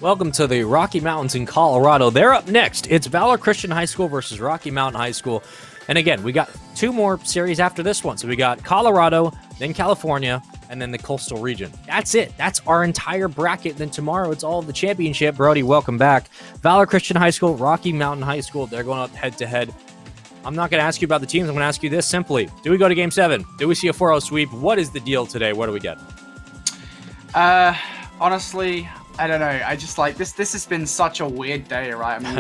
Welcome to the Rocky Mountains in Colorado. They're up next. It's Valor Christian High School versus Rocky Mountain High School. And again, we got two more series after this one. So we got Colorado, then California, and then the coastal region. That's it. That's our entire bracket. Then tomorrow, it's all of the championship. Brody, welcome back. Valor Christian High School, Rocky Mountain High School. They're going up head-to-head. I'm not going to ask you about the teams. I'm going to ask you this simply. Do we go to Game 7? Do we see a 4-0 sweep? What is the deal today? What do we get? Honestly, I don't know. I just like this. This has been such a weird day, right? I mean,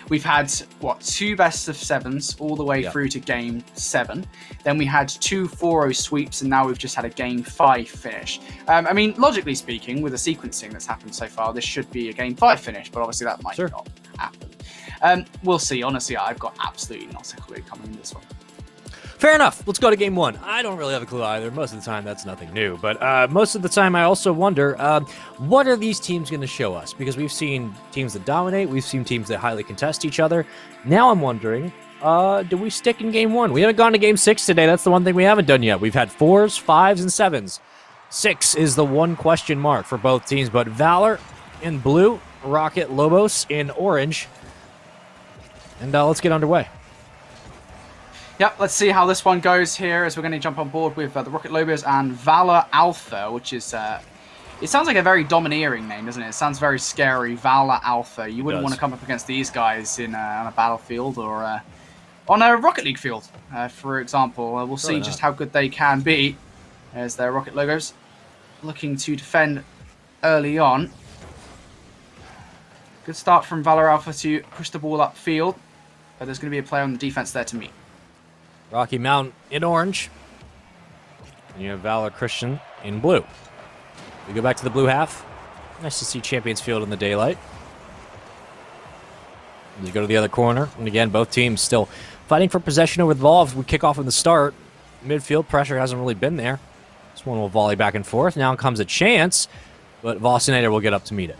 we've had what, 2 best of 7s all the way through to Game 7. Then we had 2 4-0 sweeps, and now we've just had a Game 5 finish. I mean, logically speaking, with the sequencing that's happened so far, this should be a Game 5 finish, but obviously that might not happen. We'll see. Honestly, I've got absolutely not a clue coming in this one. Fair enough. Let's go to Game 1. I don't really have a clue either. Most of the time, that's nothing new. But most of the time, I also wonder, what are these teams going to show us? Because we've seen teams that dominate. We've seen teams that highly contest each other. Now I'm wondering, do we stick in Game 1? We haven't gone to Game 6 today. That's the one thing we haven't done yet. We've had 4s, 5s, and 7s. 6 is the one question mark for both teams. But Valor in blue, Rocket Lobos in orange. And let's get underway. Yep, let's see how this one goes here as we're going to jump on board with the Rocket Lobos and Valor Alpha, which is, it sounds like a very domineering name, doesn't it? It sounds very scary, Valor Alpha. You wouldn't want to come up against these guys on a battlefield or on a Rocket League field, for example. We'll see just how good they can be as their Rocket Logos looking to defend early on. Good start from Valor Alpha to push the ball upfield, but there's going to be a player on the defense there to meet. Rocky Mountain in orange. And you have Valor Christian in blue. We go back to the blue half. Nice to see Champions Field in the daylight. And you go to the other corner. And again, both teams still fighting for possession over the ball. If we kick off in the start, midfield pressure hasn't really been there. This one will volley back and forth. Now comes a chance, but Vossinator will get up to meet it.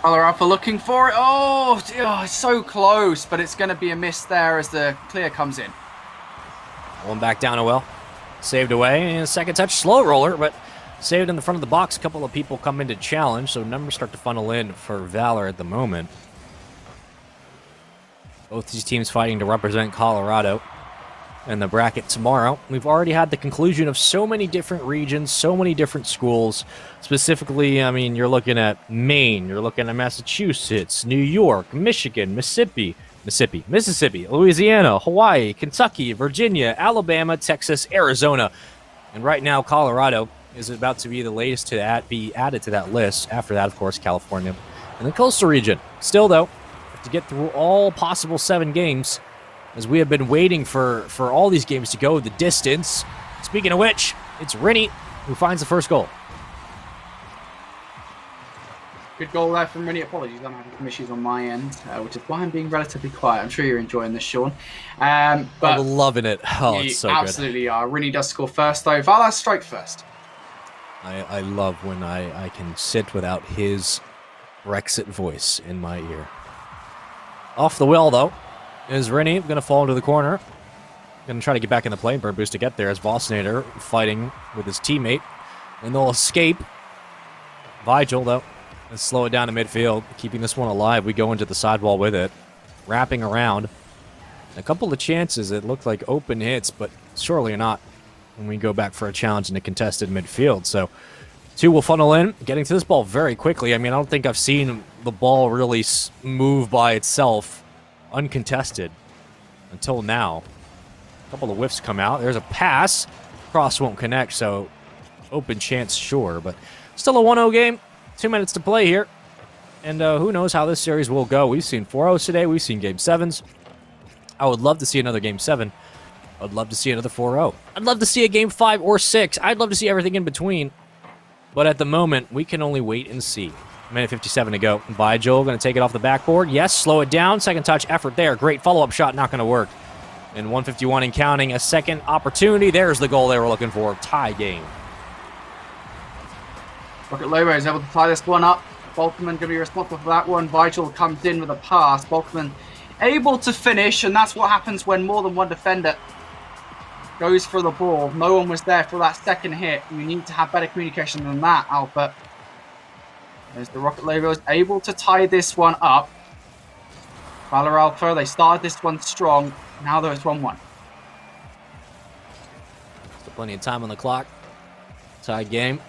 Valor Alpha looking for it. Oh, it's so close, but it's going to be a miss there as the clear comes in. One back down a well. Saved away. And second touch, slow roller, but saved in the front of the box. A couple of people come in to challenge, so numbers start to funnel in for Valor at the moment. Both these teams fighting to represent Colorado in the bracket tomorrow. We've already had the conclusion of so many different regions, so many different schools. Specifically, I mean, you're looking at Maine, you're looking at Massachusetts, New York, Michigan, Mississippi, Louisiana, Hawaii, Kentucky, Virginia, Alabama, Texas, Arizona. And right now, Colorado is about to be the latest to be added to that list. After that, of course, California and the coastal region. Still, though, to get through all possible 7 games, as we have been waiting for all these games to go the distance. Speaking of which, it's Rennie who finds the first goal. Good goal there from Rennie. Apologies, I'm having some issues on my end, which is why I'm being relatively quiet. I'm sure you're enjoying this, Sean. But I'm loving it. Oh, it's so absolutely good. Are. Rennie does score first, though. Valor strike first. I love when I can sit without his Brexit voice in my ear. Off the wheel, though, is Rennie going to fall into the corner. Going to try to get back in the play. Burn boost to get there as Vossinator fighting with his teammate. And they'll escape. Vigil, though, and slow it down to midfield. Keeping this one alive. We go into the sidewall with it. Wrapping around. A couple of chances. It looked like open hits, but surely not when we go back for a challenge in the contested midfield. So 2 will funnel in. Getting to this ball very quickly. I mean, I don't think I've seen the ball really move by itself uncontested until now. A couple of whiffs come out. There's a pass. Cross won't connect, so open chance, sure. But still a 1-0 game. 2 minutes to play here. And who knows how this series will go. We've seen 4-0s today. We've seen Game 7s. I would love to see another Game 7. I'd love to see another 4-0. I'd love to see a Game 5 or 6. I'd love to see everything in between. But at the moment, we can only wait and see. Minute 57 to go. Vigil going to take it off the backboard. Yes, slow it down. Second touch effort there. Great follow-up shot. Not going to work. And 151 and counting. A second opportunity. There's the goal they were looking for. Tie game. Rocket Lobos is able to tie this one up. Balkman going to be responsible for that one. Vigil comes in with a pass. Balkman able to finish, and that's what happens when more than one defender goes for the ball. No one was there for that second hit. You need to have better communication than that, Albert. There's the Rocket Lobos able to tie this one up. Valor Alpha, they started this one strong. Now there's 1-1. Still plenty of time on the clock. Tie game.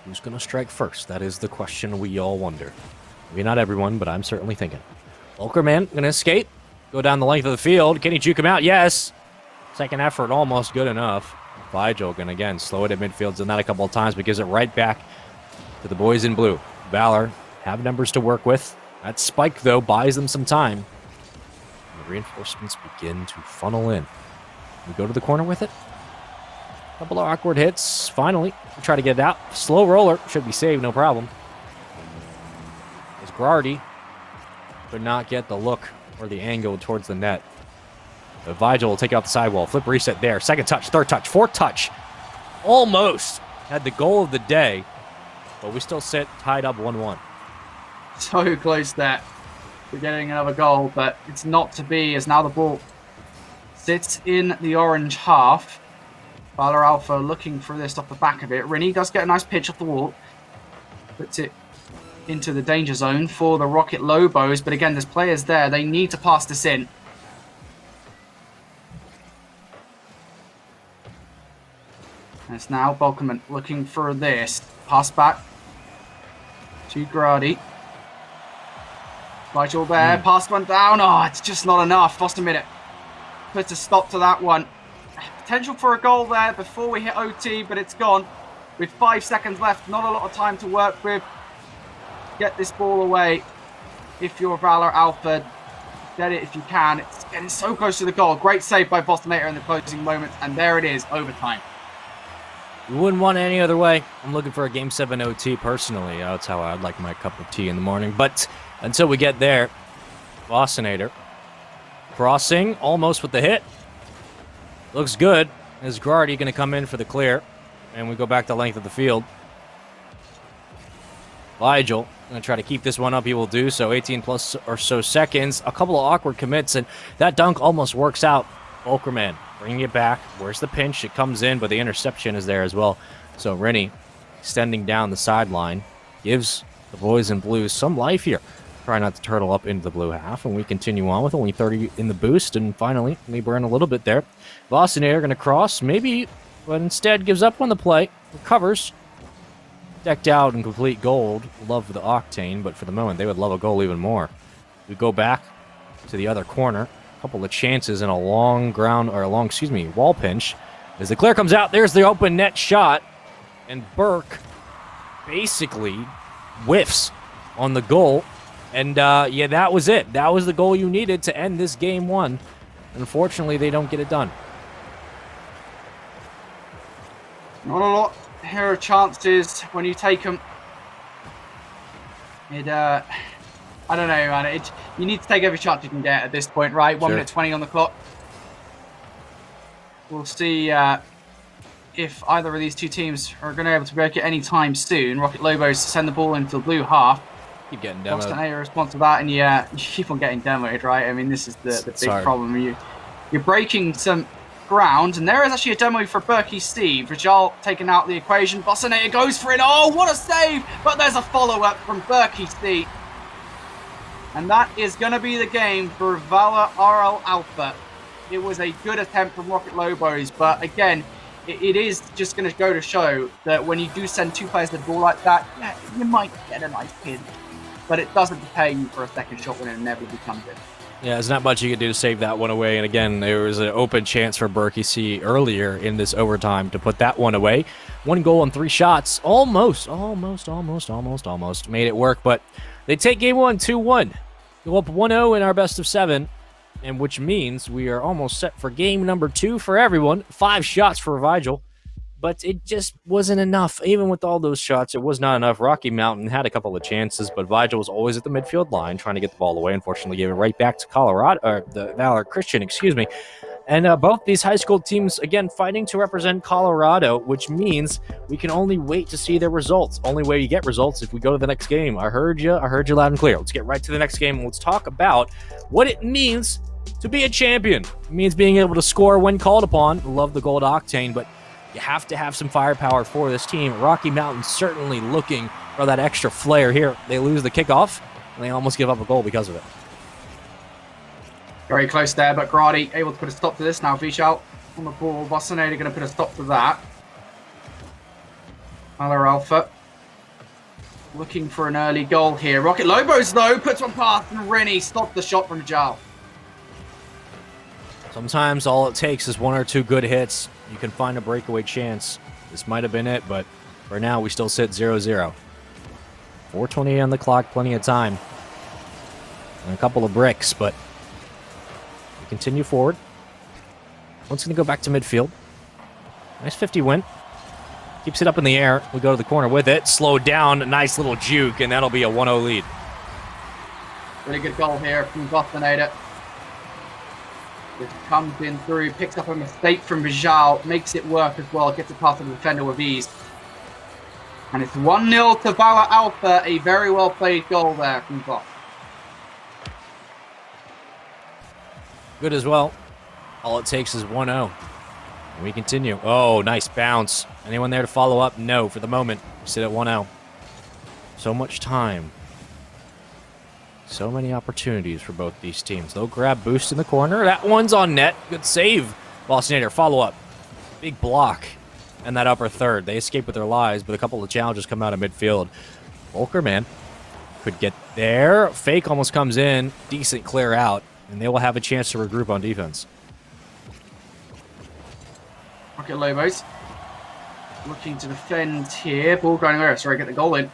Who's going to strike first? That is the question we all wonder. Maybe not everyone, but I'm certainly thinking. Volkerman going to escape. Go down the length of the field. Can he juke him out? Yes. Second effort, almost good enough. Vigil going to, again, slow it at midfield. Done that a couple of times, but gives it right back to the boys in blue. Valor have numbers to work with. That spike, though, buys them some time. And the reinforcements begin to funnel in. We go to the corner with it. Couple of awkward hits. Finally, we try to get it out. Slow roller. Should be saved, no problem. As Grardi could not get the look or the angle towards the net. But Vigil will take out the sidewall. Flip reset there. Second touch, third touch, fourth touch. Almost had the goal of the day, but we still sit tied up 1-1. So close there to getting another goal, but it's not to be, as now the ball sits in the orange half. Valor Alpha looking for this off the back of it. Rini does get a nice pitch off the wall. Puts it into the danger zone for the Rocket Lobos, but again, there's players there. They need to pass this in. And it's now Balkerman looking for this. Pass back to Grady. Vigil there. Pass one down. Oh, it's just not enough. Lost a minute. Puts a stop to that one. Potential for a goal there before we hit OT, but it's gone. With 5 seconds left, not a lot of time to work with. Get this ball away if you're Valor Alpha. Get it if you can. It's getting so close to the goal. Great save by Bostonator in the closing moments, and there it is, overtime. We wouldn't want it any other way. I'm looking for a Game 7 OT personally. That's how I'd like my cup of tea in the morning. But until we get there, Bostonator crossing, almost with the hit. Looks good. Is Grardi going to come in for the clear? And we go back the length of the field. Vigil going to try to keep this one up. He will do so. 18 plus or so seconds. A couple of awkward commits, and that dunk almost works out. Volkerman bringing it back. Where's the pinch? It comes in, but the interception is there as well. So Rennie extending down the sideline gives the boys in blue some life here. Try not to turtle up into the blue half, and we continue on with only 30 in the boost, and finally, we burn a little bit there. Bostonator going to cross, maybe, but instead gives up on the play, recovers, decked out in complete gold. Love the octane, but for the moment, they would love a goal even more. We go back to the other corner, a couple of chances in a long wall pinch. As the clear comes out, there's the open net shot, and Burke basically whiffs on the goal. And, yeah, that was it. That was the goal you needed to end this game 1. Unfortunately, they don't get it done. Not a lot here of chances when you take them. I don't know, man. You need to take every chance you can get at this point, right? 1 minute 20 on the clock. We'll see if either of these two teams are going to be able to break it any time soon. Rocket Lobos send the ball into the blue half. Keep getting demoed. Bostonator responds to that, and you keep on getting demoed, right? I mean, this is the big problem. You're breaking some ground, and there is actually a demo for Berkey Steve. Rajal taken out the equation. Bostonator goes for it. Oh, what a save! But there's a follow-up from Berkey Steve. And that is going to be the game for Valor RL Alpha. It was a good attempt from Rocket Lobos, but again, it is just going to go to show that when you do send two players to the ball like that, yeah, you might get a nice pin. But it doesn't prepare you for a second shot when it inevitably comes in. Yeah, there's not much you can do to save that one away. And again, there was an open chance for Berkey C earlier in this overtime to put that one away. 1 goal and 3 shots. Almost made it work. But they take game 1, 2-1. Go up 1-0 in our best of 7. And which means we are almost set for game number 2 for everyone. 5 shots for Vigil. But it just wasn't enough. Even with all those shots, it was not enough. Rocky Mountain had a couple of chances, but Vigil was always at the midfield line trying to get the ball away. Unfortunately, gave it right back to the Valor Christian, excuse me. And both these high school teams, again, fighting to represent Colorado, which means we can only wait to see their results. Only way you get results if we go to the next game. I heard you loud and clear. Let's get right to the next game, and let's talk about what it means To be a champion means being able to score when called upon. Love the gold octane, but you have to have some firepower for this team. Rocky Mountain certainly looking for that extra flair here. They lose the kickoff, and they almost give up a goal because of it. Very close there, but Grady able to put a stop to this. Now Vishal on the ball. Bostonade going to put a stop to that. Valor Alpha looking for an early goal here. Rocket Lobos, though, puts one past, and Rennie stopped the shot from Jal. Sometimes all it takes is 1 or 2 good hits. You can find a breakaway chance. This might have been it, but for now, we still sit 0-0. 4:28 on the clock, plenty of time. And a couple of bricks, but we continue forward. One's going to go back to midfield. Nice 50 win. Keeps it up in the air. We go to the corner with it. Slowed down. Nice little juke, and that'll be a 1-0 lead. Really good goal here from Bostonade. Just comes in through, picks up a mistake from Vijal, makes it work as well, gets it past the defender with ease. And it's 1-0 to Valor Alpha, a very well played goal there from Bosco. Good as well. All it takes is 1-0. And we continue. Oh, nice bounce. Anyone there to follow up? No, for the moment. We sit at 1-0. So much time. So many opportunities for both these teams. They'll grab boost in the corner. That one's on net. Good save. Boston follow up. Big block. And that upper third. They escape with their lives, but a couple of challenges come out of midfield. Volker, man, could get there. Fake almost comes in. Decent clear out. And they will have a chance to regroup on defense. Rocket Lobos looking to defend here. Ball going there. Sorry, get the goal in.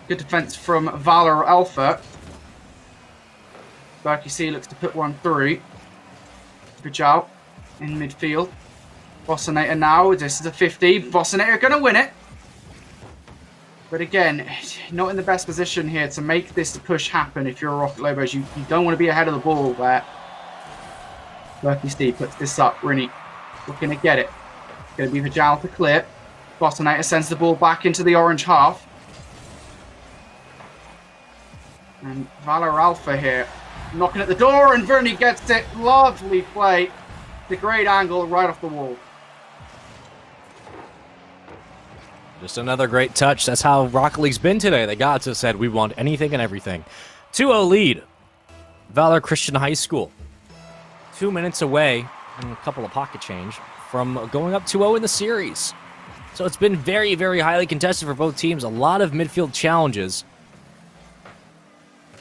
Good defense from Valor Alpha. Berkey C looks to put one through. Vijal in midfield. Bossinator now. This is a 50. Bossinator going to win it. But again, not in the best position here to make this push happen if you're a Rocket Lobos. You don't want to be ahead of the ball there. Berkey C puts this up. Really looking to get it. Going to be Vijal to clear. Bossinator sends the ball back into the orange half. And Valor Alpha here, knocking at the door, and Vernie gets it. Lovely play. The great angle right off the wall. Just another great touch. That's how Rocket League's been today. They got to said, we want anything and everything. 2-0 lead. Valor Christian High School. 2 minutes away, and a couple of pocket change, from going up 2-0 in the series. So it's been very, very highly contested for both teams. A lot of midfield challenges.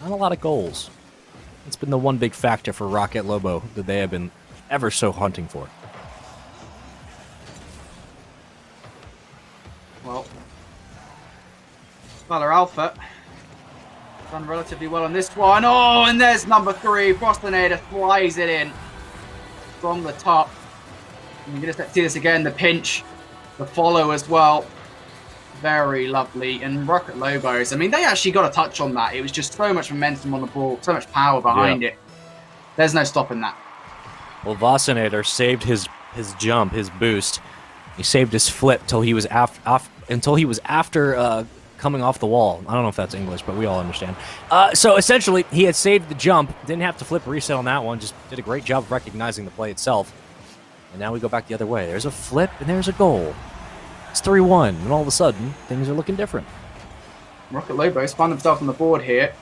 Not a lot of goals. It's been the one big factor for Rocket Lobo that they have been ever so hunting for. Well, Valor Alpha done relatively well on this one. Oh, and there's number 3. Bostinator flies it in from the top. And you're going to see this again, the pinch, the follow as well. Very lovely. And Rocket Lobos, I mean, they actually got a touch on that. It was just so much momentum on the ball, so much power behind it. There's no stopping that. Well, Vossinator saved his jump, his boost. He saved his flip till he was after coming off the wall. I don't know if that's English, but we all understand. So essentially, he had saved the jump, didn't have to flip reset on that one, just did a great job of recognizing the play itself. And now we go back the other way. There's a flip, and there's a goal. It's 3-1, and all of a sudden, things are looking different. Rocket Lobos find themselves on the board here.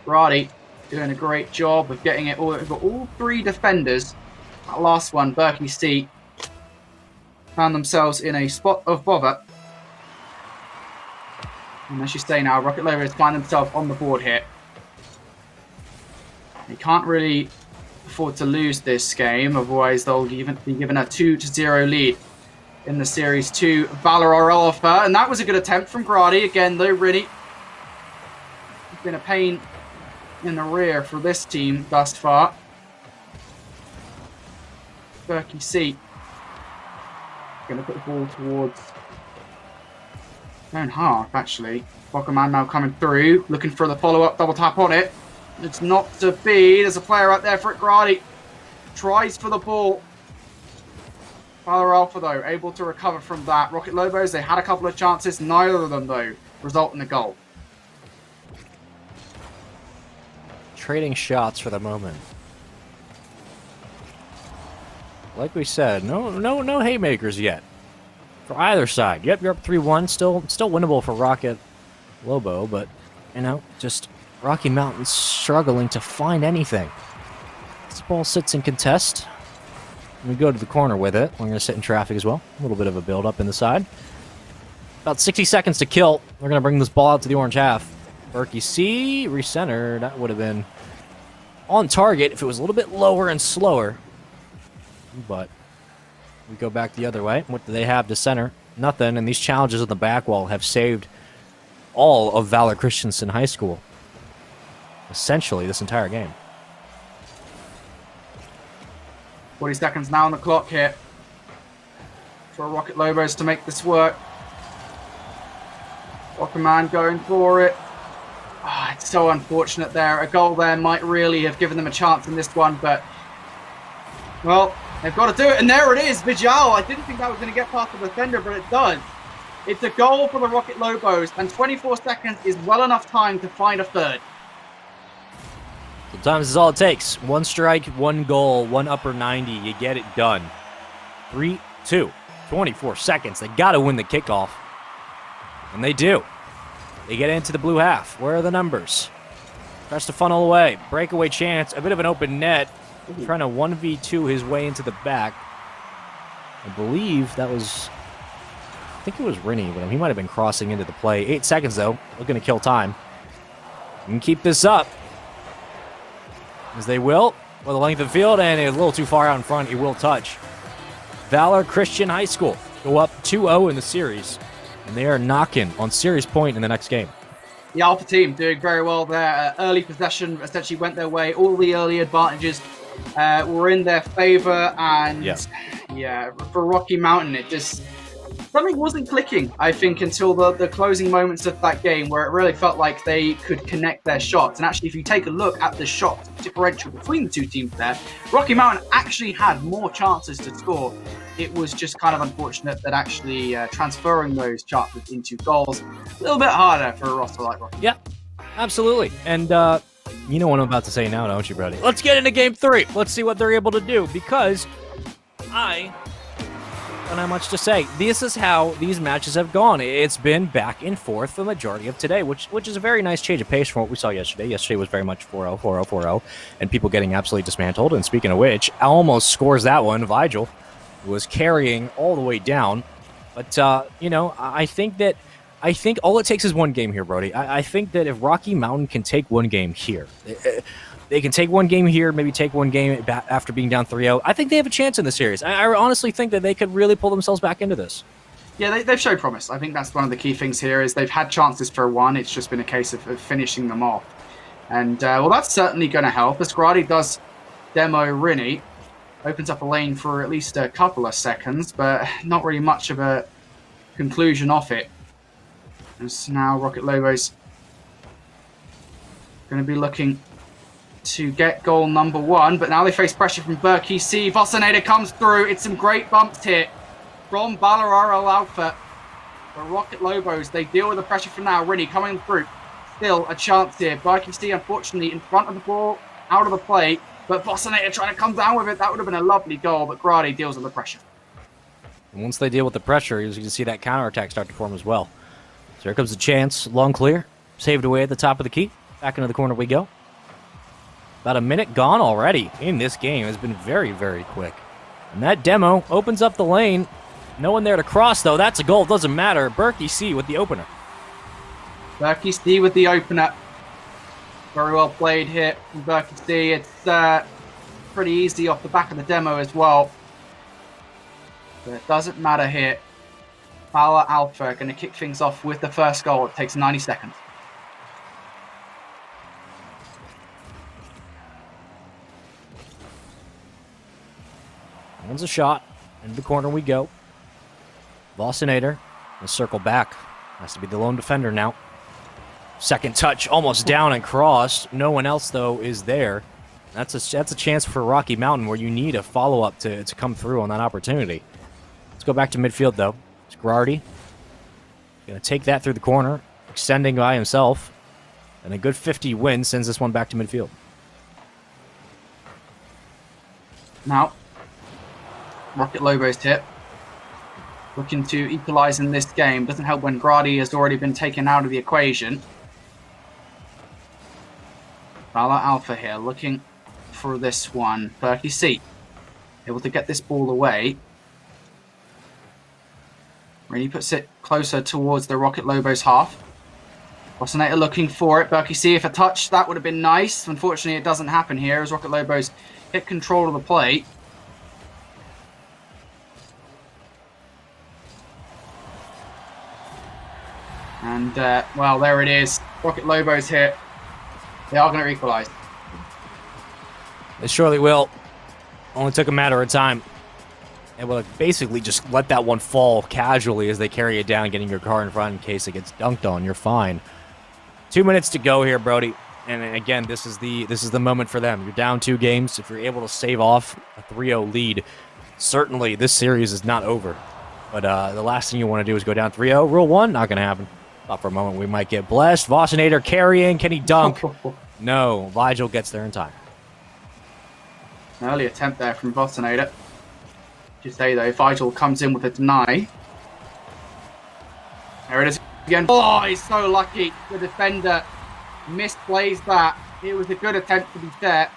Brady doing a great job of getting it all. We've got all 3 defenders. That last one, Berkey C, found themselves in a spot of bother. And as you say now, Rocket Lobos find themselves on the board here. They can't really afford to lose this game, otherwise they'll be given a 2-0 lead in the Series 2 Valor Alpha. And that was a good attempt from Grady. Again, though, really been a pain in the rear for this team thus far. Berkey C going to put the ball towards own half, actually. Bockerman now coming through, looking for the follow-up, double tap on it. It's not to be. There's a player out there for it. Grady tries for the ball. Valor Alpha, though, able to recover from that. Rocket Lobos, they had a couple of chances. Neither of them, though, result in a goal. Trading shots for the moment. like we said, no haymakers yet for either side. Yep, you're up 3-1. Still winnable for Rocket Lobo, but just Rocky Mountain's struggling to find anything. This ball sits in contest. We go to the corner with it. We're going to sit in traffic as well. A little bit of a build-up in the side. About 60 seconds to kill. We're going to bring this ball out to the orange half. Berkey C, recenter. That would have been on target if it was a little bit lower and slower. But we go back the other way. What do they have to center? Nothing. And these challenges on the back wall have saved all of Valor Christensen High School. Essentially, this entire game. 40 seconds now on the clock here for Rocket Lobos to make this work. Rocketman going for it. Oh, it's so unfortunate there. A goal there might really have given them a chance in this one, but, well, they've got to do it. And there it is, Vijal. I didn't think that was going to get past the defender, but it does. It's a goal for the Rocket Lobos, and 24 seconds is well enough time to find a third. Sometimes it's all it takes. One strike, one goal, one upper 90. You get it done. 3-2. 24 seconds. They got to win the kickoff. And they do. They get into the blue half. Where are the numbers? Tries to funnel away. Breakaway chance. A bit of an open net. Trying to 1v2 his way into the back. I believe that was... I think it was Rinnie, but he might have been crossing into the play. 8 seconds, though. Looking to kill time. You can keep this up. As they will, for the length of the field, and a little too far out in front, he will touch. Valor Christian High School go up 2-0 in the series, and they are knocking on series point in the next game. The Alpha team doing very well there. Early possession essentially went their way. All the early advantages were in their favor, and yeah, for Rocky Mountain, it just... something wasn't clicking, I think, until the closing moments of that game, where it really felt like they could connect their shots. And actually, if you take a look at the shot differential between the two teams there, Rocky Mountain actually had more chances to score. It was just kind of unfortunate that actually transferring those chances into goals a little bit harder for a roster like Rocky. Yeah, absolutely. And you know what I'm about to say now, don't you, Brody? Let's get into Game 3. Let's see what they're able to do, because I don't have much to say. This is how these matches have gone. It's been back and forth for the majority of today, which is a very nice change of pace from what we saw yesterday. Yesterday was very much 4-0, 4-0, 4-0, and people getting absolutely dismantled. And speaking of which, almost scores that one. Vigil was carrying all the way down. But, I think all it takes is one game here, Brody. I think that if Rocky Mountain can take one game here, they can take one game here, maybe take one game after being down 3-0. I think they have a chance in the series. I honestly think that they could really pull themselves back into this. Yeah, they've shown promise. I think that's one of the key things here is they've had chances for one. It's just been a case of finishing them off. And, well, that's certainly going to help. As Grady does demo Rinnie, opens up a lane for at least a couple of seconds, but not really much of a conclusion off it. As now Rocket Lobos going to be looking to get goal number 1, but now they face pressure from Berkey C. Vossinator comes through. It's some great bumps here from Valor Alpha. The Rocket Lobos, they deal with the pressure from now. Rinnie coming through. Still a chance here. Berkey C, unfortunately, in front of the ball, out of the play, but Vossinator trying to come down with it. That would have been a lovely goal, but Grady deals with the pressure. And once they deal with the pressure, you can see that counterattack start to form as well. So here comes the chance. Long clear. Saved away at the top of the key. Back into the corner we go. About a minute gone already in this game. Has been very, very quick. And that demo opens up the lane. No one there to cross, though. That's a goal. Doesn't matter. Berkey C with the opener. Berkey C with the opener. Very well played here from Berkey C. It's pretty easy off the back of the demo as well. But it doesn't matter here. Valor Alpha are going to kick things off with the first goal. It takes 90 seconds. One's a shot. Into the corner we go. Vossinator. The circle back. Has to be the lone defender now. Second touch. Almost down and crossed. No one else, though, is there. That's a chance for Rocky Mountain where you need a follow-up to come through on that opportunity. Let's go back to midfield, though. It's Grardy. Going to take that through the corner. Extending by himself. And a good 50 win sends this one back to midfield. Now, Rocket Lobos hit. Looking to equalize in this game. Doesn't help when Grady has already been taken out of the equation. Valor Alpha here, looking for this one. Berkey C, able to get this ball away. Really puts it closer towards the Rocket Lobos half. Bosco looking for it. Berkey C, if a touch, that would have been nice. Unfortunately, it doesn't happen here as Rocket Lobos hit control of the plate. And, well, there it is. Rocket Lobos hit. They are going to equalize. They surely will. Only took a matter of time. Able to basically just let that one fall casually as they carry it down, getting your car in front in case it gets dunked on. You're fine. 2 minutes to go here, Brody. And again, this is the moment for them. You're down 2 games. If you're able to save off a 3-0 lead, certainly this series is not over. But the last thing you want to do is go down 3-0. Rule 1, not going to happen. Thought for a moment we might get blessed. Vossinator carrying. Can he dunk? No. Vigil gets there in time. An early attempt there from Vossinator. Just say though, Vigil comes in with a deny. There it is again. Oh, he's so lucky. The defender misplays that. It was a good attempt to be fair.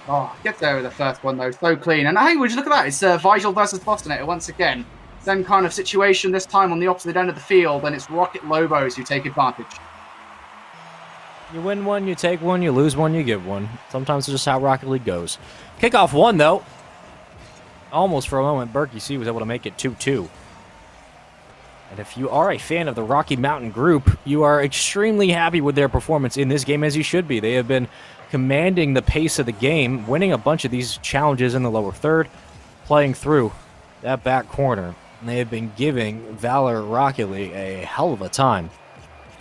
Oh, gets there with the first one though. So clean. And hey, would you look at that? It's Vigil versus Vossinator once again. Same kind of situation, this time on the opposite end of the field, and it's Rocket Lobos who take advantage. You win one, you take one, you lose one, you give one. Sometimes it's just how Rocket League goes. Kickoff one, though. Almost for a moment, Berkey C was able to make it 2-2. And if you are a fan of the Rocky Mountain group, you are extremely happy with their performance in this game, as you should be. They have been commanding the pace of the game, winning a bunch of these challenges in the lower third, playing through that back corner. And they have been giving Valor Rocket League a hell of a time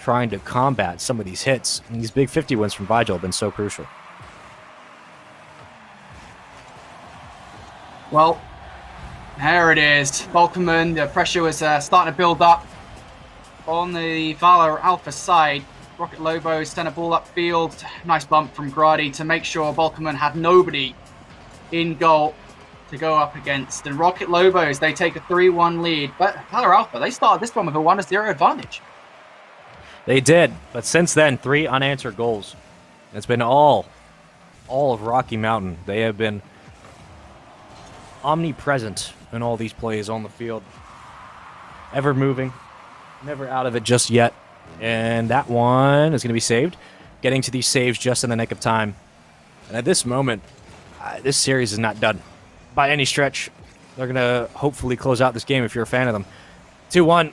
trying to combat some of these hits. And these big 50 wins from Vigil have been so crucial. Well, there it is. Volkerman, the pressure was starting to build up on the Valor Alpha side. Rocket Lobos sent a ball upfield. Nice bump from Grady to make sure Volkerman had nobody in goal to go up against. And Rocket Lobos, they take a 3-1 lead. But Valor Alpha, they started this one with a 1-0 advantage. They did, but since then, 3 unanswered goals. It's been all of Rocky Mountain. They have been omnipresent in all these plays on the field. Ever moving, never out of it just yet. And that one is going to be saved. Getting to these saves just in the nick of time. And at this moment, this series is not done by any stretch. They're going to hopefully close out this game if you're a fan of them. 2-1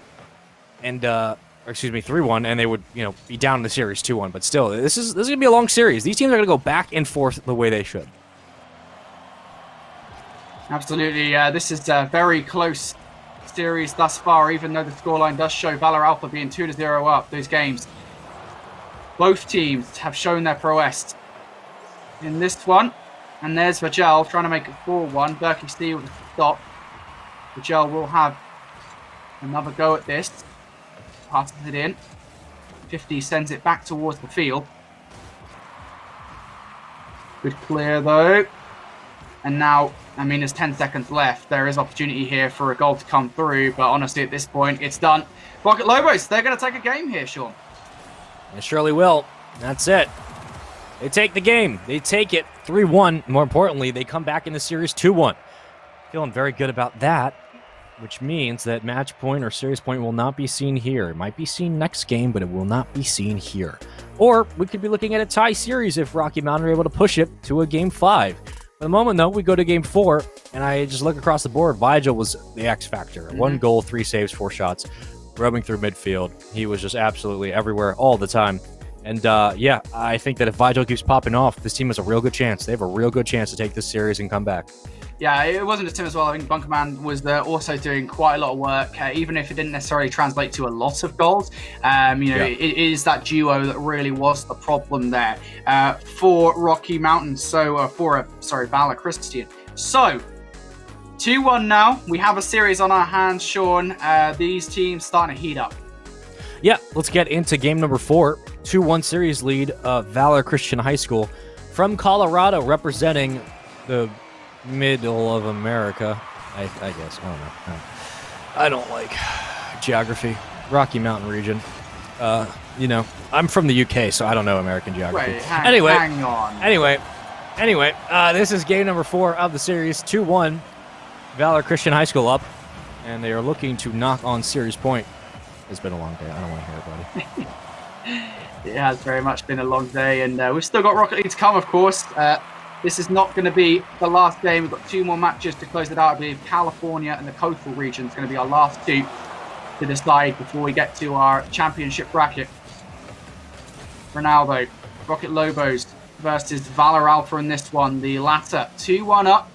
and 3-1, and they would, be down in the series 2-1. But still, this is going to be a long series. These teams are going to go back and forth the way they should. Absolutely. This is a very close series thus far, even though the scoreline does show Valor Alpha being 2-0 up those games. Both teams have shown their prowess in this one. And there's Vigil trying to make it 4-1. Berkey C with a stop. Vigil will have another go at this. Passes it in. 50 sends it back towards the field. Good clear though. And now, there's 10 seconds left. There is opportunity here for a goal to come through, but honestly at this point, it's done. Rocket Lobos, they're going to take a game here, Sean. They surely will. That's it. They take the game. They take it 3-1. More importantly, they come back in the series 2-1. Feeling very good about that, which means that match point or series point will not be seen here. It might be seen next game, but it will not be seen here. Or we could be looking at a tie series if Rocky Mountain are able to push it to a game 5. For the moment, though, we go to game 4, and I just look across the board. Vigil was the X factor. 1 goal, 3 saves, 4 shots, roaming through midfield. He was just absolutely everywhere all the time. And, I think that if Vigil keeps popping off, this team has a real good chance. They have a real good chance to take this series and come back. Yeah, it wasn't just him as well. I think Bunkerman was also doing quite a lot of work, even if it didn't necessarily translate to a lot of goals. It is that duo that really was the problem there for Rocky Mountain. Valor Christian. So, 2-1 now. We have a series on our hands, Sean. These teams starting to heat up. Yeah, let's get into game number 4. 2-1 series lead of Valor Christian High School from Colorado, representing the middle of America. I guess. I don't know. I don't like geography. Rocky Mountain region. You know, I'm from the UK, so I don't know American geography. Wait, hang on. Anyway, this is game number 4 of the series. 2-1. Valor Christian High School up, and they are looking to knock on series point. It's been a long day. I don't want to hear it, buddy. It has very much been a long day, and we've still got Rocket League to come, of course. This is not going to be the last game. We've got 2 more matches to close it out. I believe California and the coastal region is going to be our last 2 to decide before we get to our championship bracket. Ronaldo, Rocket Lobos versus Valor Alpha in this one. The latter 2-1 up.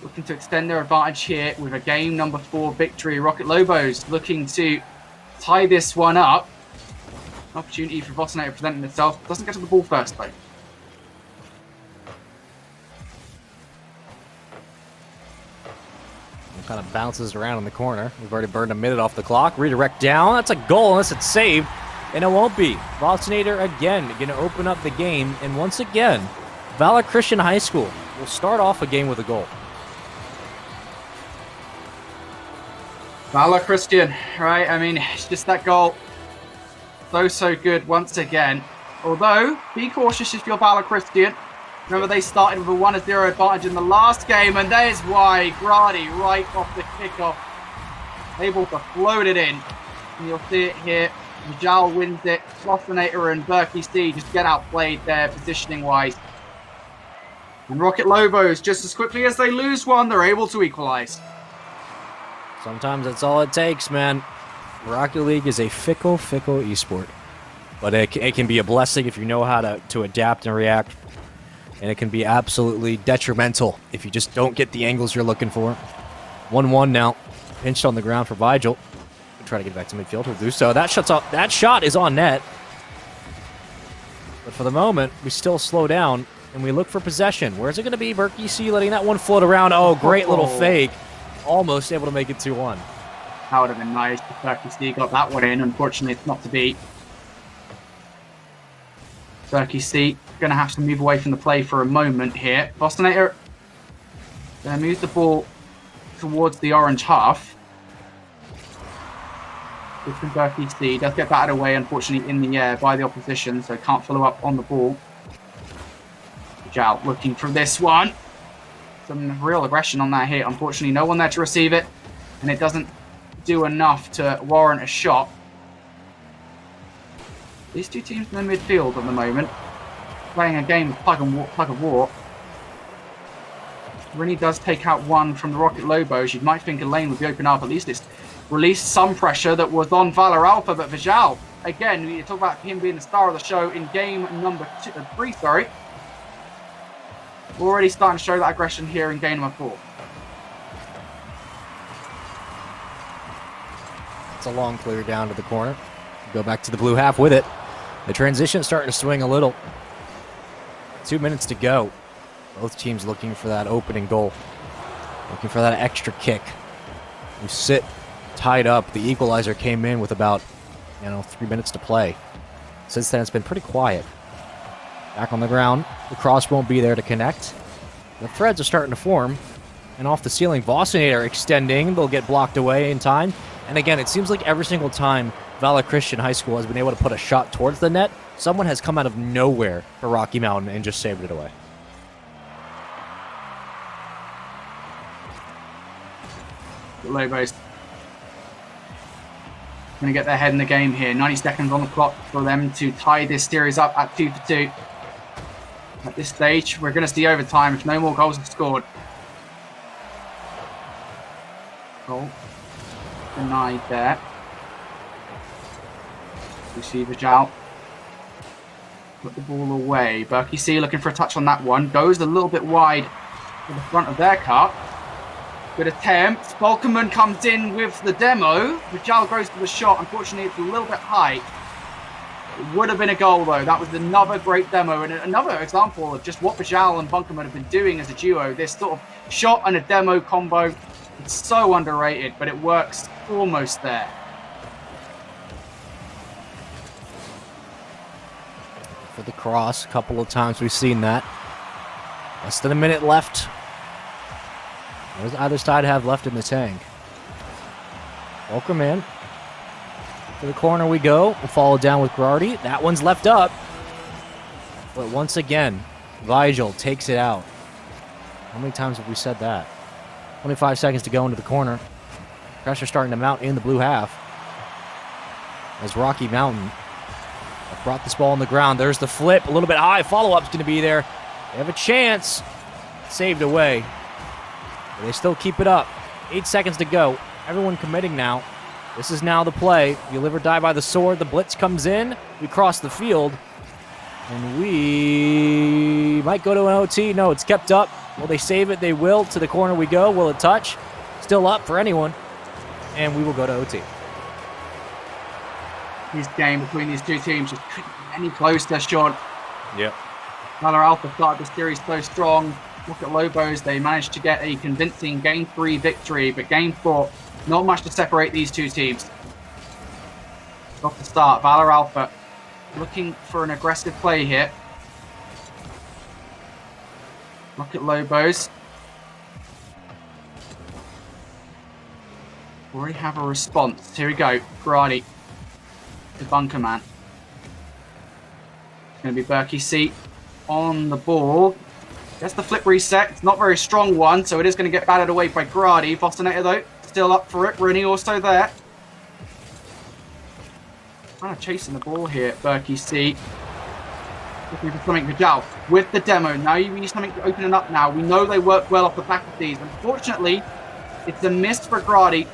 Looking to extend their advantage here with a game number 4 victory. Rocket Lobos looking to tie this one up. An opportunity for Botonator presenting itself. Doesn't get to the ball first, though. Kind of bounces around in the corner. We've already burned a minute off the clock. Redirect down. That's a goal unless it's saved. And it won't be. Botonator again going to open up the game. And once again, Valor Christian High School will start off a game with a goal. Valor Christian, right? I mean, it's just that goal. So good once again. Although, be cautious if you're Valor Christian. Remember, they started with a 1-0 advantage in the last game, and there's why Grady, right off the kickoff, able to float it in. And you'll see it here. Vijal wins it. Botonator and Berkey C just get outplayed there, positioning-wise. And Rocket Lobos, just as quickly as they lose one, they're able to equalize. Sometimes that's all it takes, man. Rocket League is a fickle esport. But it can be a blessing if you know how to adapt and react. And it can be absolutely detrimental if you just don't get the angles you're looking for. 1-1 now. Pinched on the ground for Vigil. Try to get back to midfield. He'll do so. That shot is on net. But for the moment, we still slow down and we look for possession. Where's it going to be? Berkey C letting that one float around. Oh, great little fake. Almost able to make it 2-1. That would have been nice if Berkey C got that one in. Unfortunately, it's not to be. Berkey C going to have to move away from the play for a moment here. Bostonator going to move the ball towards the orange half. Different Berkey C does get batted away, unfortunately, in the air by the opposition, so can't follow up on the ball. Vijal looking for this one. Some real aggression on that hit. Unfortunately, no one there to receive it, and it doesn't do enough to warrant a shot. These 2 teams in the midfield at the moment, playing a game of tug of war. Really does take out one from the Rocket Lobos. You might think a lane would be open up. At least it's released some pressure that was on Valor Alpha, but Vijal, again, you talk about him being the star of the show in game number 3, We're already starting to show that aggression here in game number 4. It's a long clear down to the corner. Go back to the blue half with it. The transition is starting to swing a little. 2 minutes to go. Both teams looking for that opening goal. Looking for that extra kick. We sit tied up. The equalizer came in with about, 3 minutes to play. Since then, it's been pretty quiet. Back on the ground. The cross won't be there to connect. The threads are starting to form. And off the ceiling, Bostonator extending. They'll get blocked away in time. And again, it seems like every single time Valor Christian High School has been able to put a shot towards the net, someone has come out of nowhere for Rocky Mountain and just saved it away. The Lobos going to get their head in the game here. 90 seconds on the clock for them to tie this series up at 2-2. At this stage, we're going to see overtime if no more goals are scored. Goal denied there. Receivers out. Put the ball away. Berkey C looking for a touch on that one. Goes a little bit wide to the front of their car. Good attempt. Balkerman comes in with the demo. Vijal goes for the shot. Unfortunately, it's a little bit high. It would have been a goal, though. That was another great demo and another example of just what Vijal and Bunkerman have been doing as a duo. This sort of shot and a demo combo. It's so underrated, but it works almost there. For the cross, a couple of times we've seen that. Less than a minute left What does either side have left in the tank? Volkerman. To the corner we go. We'll follow down with Girardi. That one's left up. But once again, Vigil takes it out. How many times have we said that? 25 seconds to go into the corner. Pressure starting to mount in the blue half. As Rocky Mountain brought this ball on the ground. There's the flip. A little bit high. Follow-up's going to be there. They have a chance. Saved away. But they still keep it up. 8 seconds to go. Everyone committing now. This is now the play. You live or die by the sword. The blitz comes in. We cross the field. And we might go to an OT. No, it's kept up. Will they save it? They will. To the corner we go. Will it touch? Still up for anyone. And we will go to OT. This game between these two teams just couldn't get any closer, Sean. Yep. Valor Alpha started the series so strong. Look at Lobos. They managed to get a convincing Game 3 victory, but Game 4, not much to separate these two teams. Off the start, Valor Alpha looking for an aggressive play here. Look at Lobos. Already have a response. Here we go. Girardi. The bunker man. It's going to be Berkey's seat on the ball. Gets the flip reset. It's not a very strong one, so it is going to get batted away by Girardi. Bostonator, though, still up for it. Rooney also there. Kind of chasing the ball here, Berkey's seat. Looking for something for Jal with the demo. Now you need something to open it up now. We know they work well off the back of these. Unfortunately, it's a miss for Girardi.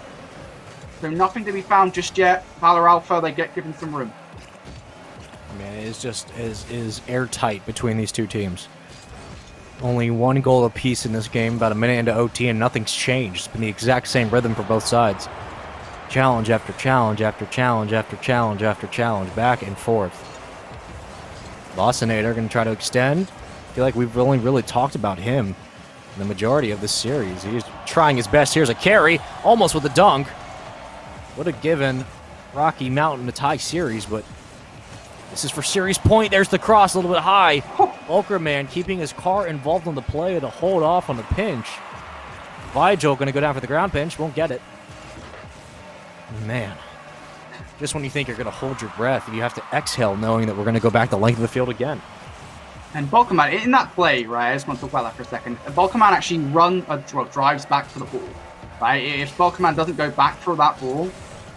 So nothing to be found just yet. Valor Alpha, they get given some room. Man, it is just is airtight between these two teams. Only one goal apiece in this game, about a minute into OT, and nothing's changed. It's been the exact same rhythm for both sides. Challenge after challenge after challenge after challenge after challenge, back and forth. Bostonator going to try to extend. I feel like we've only really talked about him in the majority of this series. He's trying his best. Here's a carry, almost with a dunk. Would have given Rocky Mountain a tie series, but this is for series point. There's the cross, a little bit high. Volkerman keeping his car involved on the play to hold off on the pinch. Vigil going to go down for the ground pinch. Won't get it. Man, just when you think you're going to hold your breath, you have to exhale knowing that we're going to go back the length of the field again. And Volkerman, in that play, right, I just want to talk about that for a second. Volkerman actually drives back for the ball. Right? If Volkerman doesn't go back for that ball,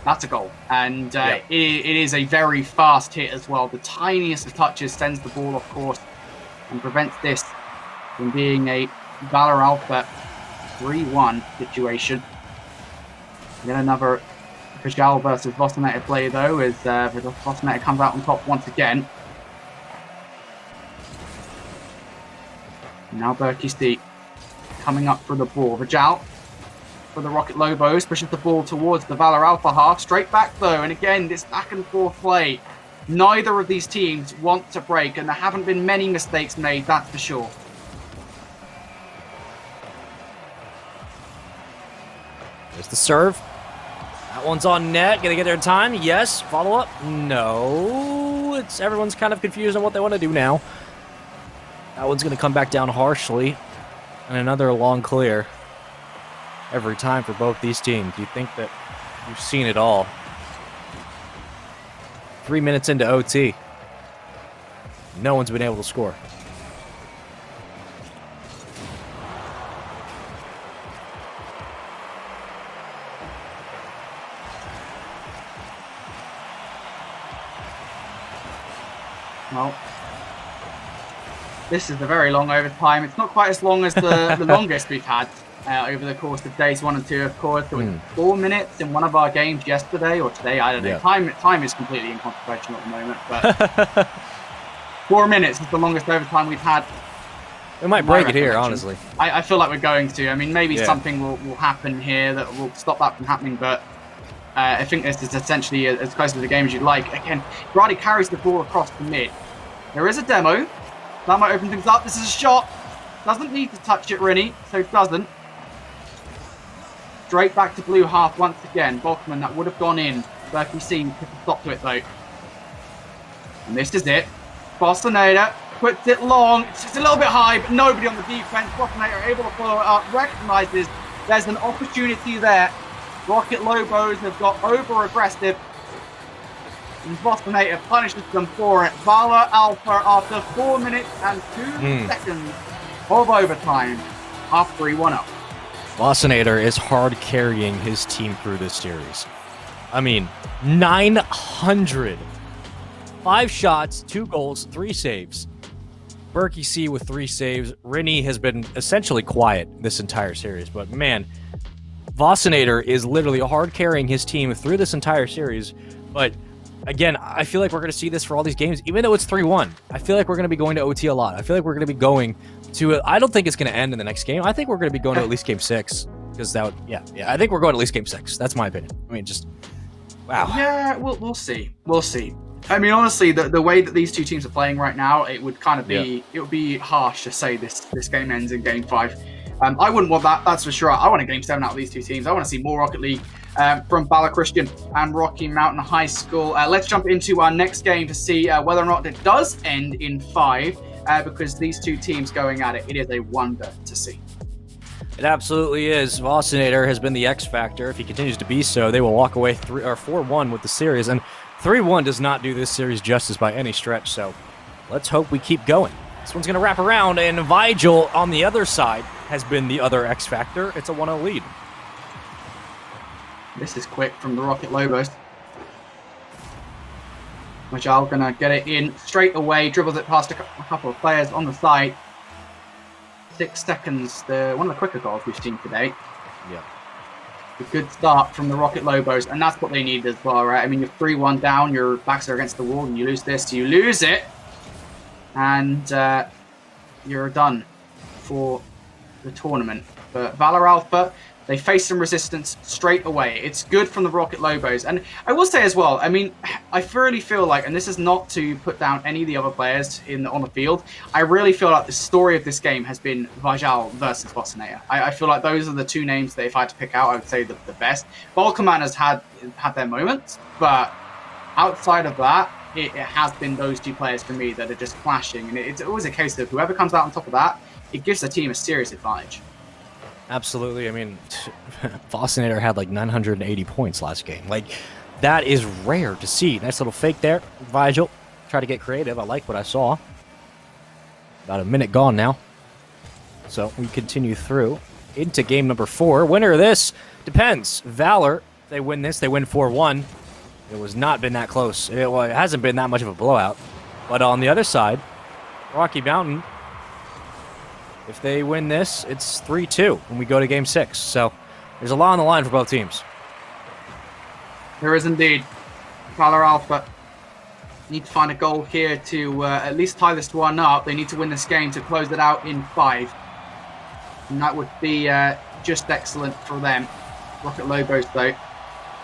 that's a goal. And it is a very fast hit as well. The tiniest of touches sends the ball off course and prevents this from being a Valor Alpha 3-1 situation. Then another Kajal versus Bostonator play, though, as Bostonator comes out on top once again. Now Berkey's seat coming up for the ball. Vajal for the Rocket Lobos, pushes the ball towards the Valor Alpha half. Straight back, though, and again, this back and forth play. Neither of these teams want to break, and there haven't been many mistakes made, that's for sure. There's the serve. That one's on net. Gonna get there in time? Yes. Follow up? No. Everyone's kind of confused on what they want to do now. That one's gonna come back down harshly. And another long clear. Every time for both these teams. You think that you've seen it all. 3 minutes into OT. No one's been able to score. Well, this is a very long overtime. It's not quite as long as the longest we've had over the course of days 1 and 2, of course. There was 4 minutes in one of our games yesterday or today, I don't know. Yeah. Time is completely inconsequential at the moment, but 4 minutes is the longest overtime we've had. We might break it here, honestly. I feel like we're going to. I mean, maybe something will happen here that will stop that from happening, but I think this is essentially as close to the game as you'd like. Again, Brady carries the ball across the mid. There is a demo. That might open things up. This is a shot. Doesn't need to touch it, really, so it doesn't. Straight back to blue half once again. Volkman, that would have gone in. Berkey seemed to stop to it, though. And this is it. Bostonator puts it long. It's just a little bit high, but nobody on the defense. Bostonator able to follow it up. Recognises There's an opportunity there. Rocket Lobos have got over-aggressive. And Bostonator punishes them for it. Valor Alpha, after 4 minutes and 2 seconds of overtime, are 3-1 up. Bostonator is hard carrying his team through this series. I mean, 900. 5 shots, 2 goals, 3 saves. Berkey C with 3 saves. Rinny has been essentially quiet this entire series, but man, Bostonator is literally hard carrying his team through this entire series. But again, I feel like we're going to see this for all these games, even though it's 3-1. I feel like we're going to be going to OT a lot. I feel like we're going to be going to I don't think it's going to end in the next game. I think we're going to be going to at least game 6, because that would, yeah, I think we're going to at least game 6. That's my opinion. I mean, just wow. Yeah, we'll see. We'll see. I mean, honestly, the way that these two teams are playing right now, it would kind of be it would be harsh to say this game ends in game 5. I wouldn't want that. That's for sure. I want a game 7 out of these two teams. I want to see more Rocket League from Valor Christian and Rocky Mountain High School. Let's jump into our next game to see whether or not it does end in 5, because these two teams going at it, it is a wonder to see. It absolutely is. Bostonator has been the X factor. If he continues to be so, they will walk away 4-1 with the series, and 3-1 does not do this series justice by any stretch. So let's hope we keep going. This one's going to wrap around, and Vigil on the other side has been the other X factor. It's a 1-0 lead. This is quick from the Rocket Lobos. Majal gonna get it in straight away, dribbles it past a couple of players on the side. 6 seconds, one of the quicker goals we've seen today. Yeah. A good start from the Rocket Lobos, and that's what they need as well, right? I mean, you're 3-1 down, your backs are against the wall, and you lose this, you lose it, and you're done for the tournament. But Valor Alpha, they face some resistance straight away. It's good from the Rocket Lobos. And I will say as well, I mean, I really feel like, and this is not to put down any of the other players on the field, I really feel like the story of this game has been Vajal versus Bostonator. I feel like those are the two names that if I had to pick out, I would say the best. Volkerman has had their moments, but outside of that, it has been those two players for me that are just clashing. And it's always a case of whoever comes out on top of that, it gives the team a serious advantage. Absolutely. I mean, Bostonator had like 980 points last game. Like, that is rare to see. Nice little fake there. Vigil, try to get creative. I like what I saw. About a minute gone now. So we continue through into game number 4. Winner of this depends. Valor, they win this. They win 4-1. It was not been that close. It hasn't been that much of a blowout. But on the other side, Rocky Mountain, if they win this, it's 3-2 when we go to game 6. So there's a lot on the line for both teams. There is indeed. Valor Alpha need to find a goal here to at least tie this 1 up. They need to win this game to close it out in 5. And that would be just excellent for them. Rocket Lobos, though,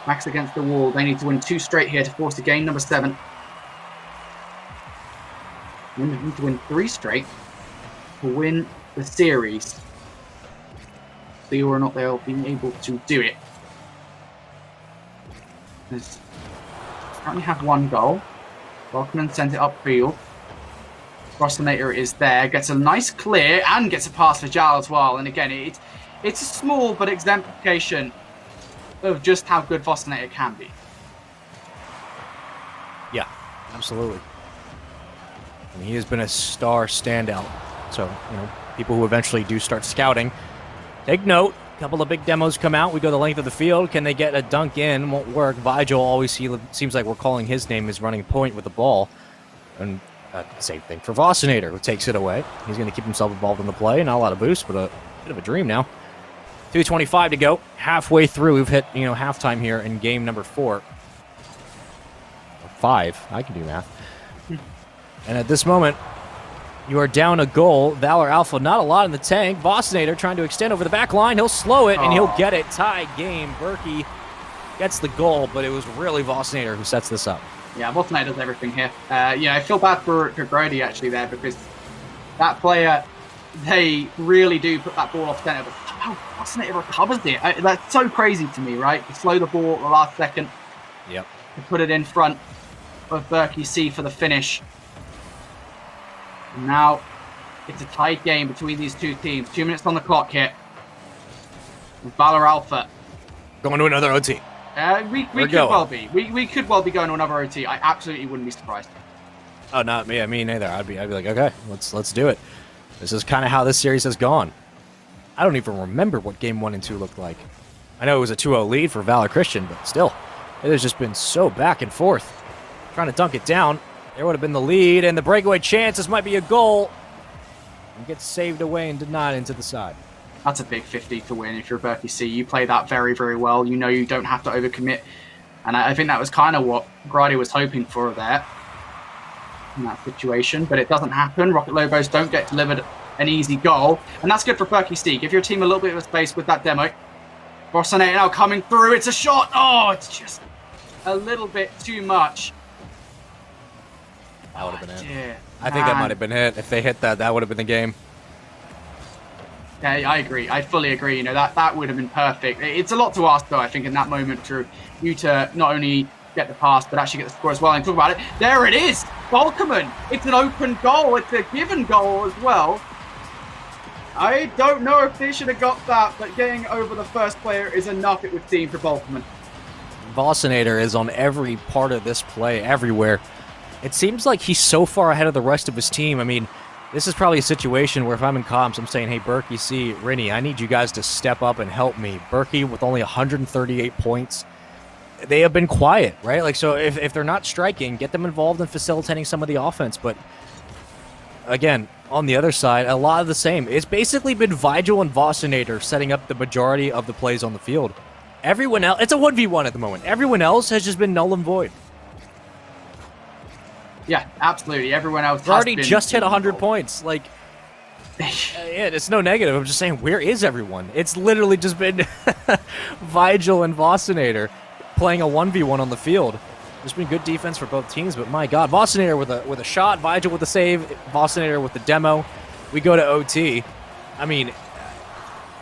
backs against the wall. They need to win 2 straight here to force a game number 7. They need to win 3 straight to win the series. See whether or not they'll be able to do it. They currently have 1 goal. Volkman sends it upfield. Bostonator is there, gets a nice clear and gets a pass for Jal as well. And again, it's a small but exemplification of just how good Bostonator can be. Yeah, absolutely. And he has been a star standout. So, people who eventually do start scouting, take note. A couple of big demos come out. We go the length of the field. Can they get a dunk in? Won't work. Vigil always seems like we're calling his name as running point with the ball. And same thing for Bostonator, who takes it away. He's going to keep himself involved in the play. Not a lot of boost, but a bit of a dream now. 2:25 to go. Halfway through. We've hit, halftime here in game number 4. Or 5. I can do math. And at this moment, you are down a goal. Valor Alpha, not a lot in the tank. Bostonator trying to extend over the back line. He'll slow it, and he'll get it. Tie game. Berkey gets the goal, but it was really Bostonator who sets this up. Yeah, Bostonator does everything here. I feel bad for Grody actually there, because that player, they really do put that ball off center. But how Bostonator recovers it. That's so crazy to me, right? To slow the ball at the last second. Yep. To put it in front of Berkey C for the finish. Now, it's a tight game between these two teams. 2 minutes on the clock here. Valor Alpha. Going to another OT. We could well be. We could well be going to another OT. I absolutely wouldn't be surprised. Oh, not me. Me neither. I'd be like, okay, let's do it. This is kind of how this series has gone. I don't even remember what game 1 and 2 looked like. I know it was a 2-0 lead for Valor Christian, but still, it has just been so back and forth. Trying to dunk it down. There would have been the lead, and the breakaway chance. This might be a goal. And gets saved away and denied into the side. That's a big 50 to win if you're Berkey C. You play that very, very well. You know you don't have to overcommit. And I think that was kind of what Grady was hoping for there in that situation. But it doesn't happen. Rocket Lobos don't get delivered an easy goal. And that's good for Berkey C. Give your team a little bit of space with that demo. Bosco now coming through. It's a shot. Oh, it's just a little bit too much. That would have been it. I think that might have been it. If they hit that, that would have been the game. Yeah, I agree. I fully agree. You know, that would have been perfect. It's a lot to ask, though, I think, in that moment for you to not only get the pass, but actually get the score as well. And talk about it. There it is. Balkerman. It's an open goal. It's a given goal as well. I don't know if they should have got that, but getting over the first player is enough, it would seem, for Balkerman. Vossinator is on every part of this play, everywhere. It seems like he's so far ahead of the rest of his team. I mean, this is probably a situation where if I'm in comms, I'm saying, hey, Berkey C, Rinny, I need you guys to step up and help me. Berkey with only 138 points. They have been quiet, right? Like, so if they're not striking, get them involved in facilitating some of the offense. But again, on the other side, a lot of the same. It's basically been Vigil and Vossinator setting up the majority of the plays on the field. Everyone else, it's a 1v1 at the moment. Everyone else has just been null and void. Yeah, absolutely. Everyone else has already been just hit 100 points. Like, yeah, it's no negative. I'm just saying, where is everyone? It's literally just been Vigil and Vossinator playing a 1v1 on the field. There's been good defense for both teams, but my God, Vossinator with a shot, Vigil with a save, Vossinator with the demo. We go to OT. I mean,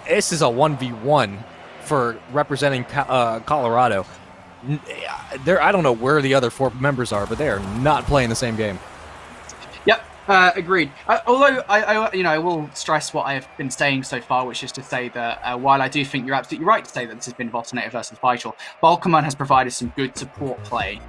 this is a 1v1 for representing Colorado. I don't know where the other 4 members are, but they are not playing the same game. Yep, agreed. Although I will stress what I have been saying so far, which is to say that while I do think you're absolutely right to say that this has been Vossinator versus Vigil, Balkerman has provided some good support play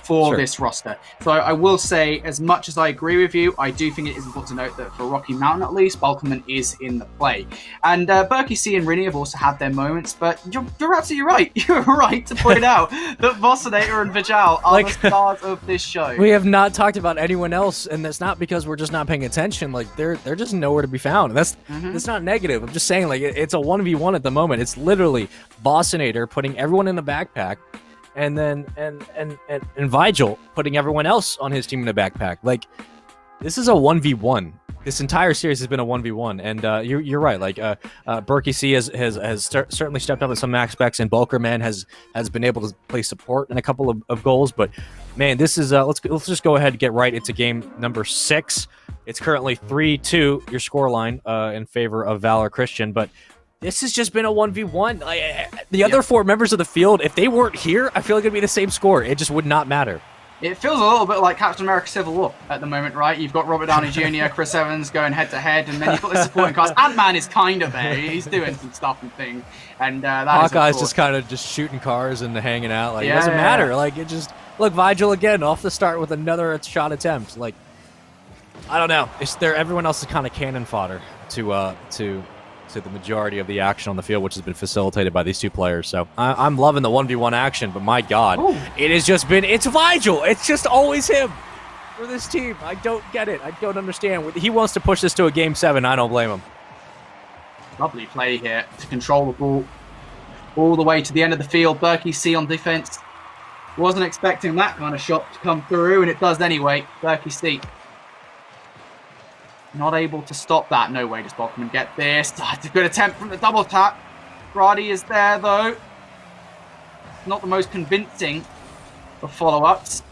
for this roster. So I will say, as much as I agree with you, I do think it is important to note that for Rocky Mountain at least, Balkerman is in the play. And Berkey C and Rinny have also had their moments, but you're absolutely right. You're right to point out that Vossinator and Vigil are the stars of this show. We have not talked about anyone else, and that's not because we're just not paying attention. Like, they're just nowhere to be found. That's not negative. I'm just saying, like, it's a 1v1 at the moment. It's literally Vossinator putting everyone in the backpack, and then and Vigil putting everyone else on his team in the backpack. Like, this is a 1v1. This entire series has been a 1v1, and you're right. Like, Berkey C has certainly stepped up in some aspects, and Bulkerman has been able to play support in a couple of goals. But man, this is let's just go ahead and get right into game number 6. It's currently 3-2 your scoreline in favor of Valor Christian, but this has just been a 1v1. The other 4 members of the field, if they weren't here, I feel like it'd be the same score. It just would not matter. It feels a little bit like Captain America Civil War at the moment, right? You've got Robert Downey Jr., Chris Evans going head-to-head, and then you've got the supporting cast. Ant-Man is kind of there. He's doing some stuff and things. And Hawkeye's just kind of just shooting cars and hanging out. Like, it doesn't matter. Like, it just... Look, Vigil again off the start with another shot attempt. Like, I don't know. Everyone else is kind of cannon fodder to the majority of the action on the field, which has been facilitated by these 2 players. So I'm loving the 1v1 action, but my God, it has just been, it's Vigil. It's just always him for this team. I don't get it. I don't understand. He wants to push this to a game 7. I don't blame him. Lovely play here to control the ball all the way to the end of the field. Berkey C on defense. Wasn't expecting that kind of shot to come through, and it does anyway. Berkey C not able to stop that. No way does Balkerman get this. It's a good attempt from the double tap. Brady is there, though. Not the most convincing of follow-ups,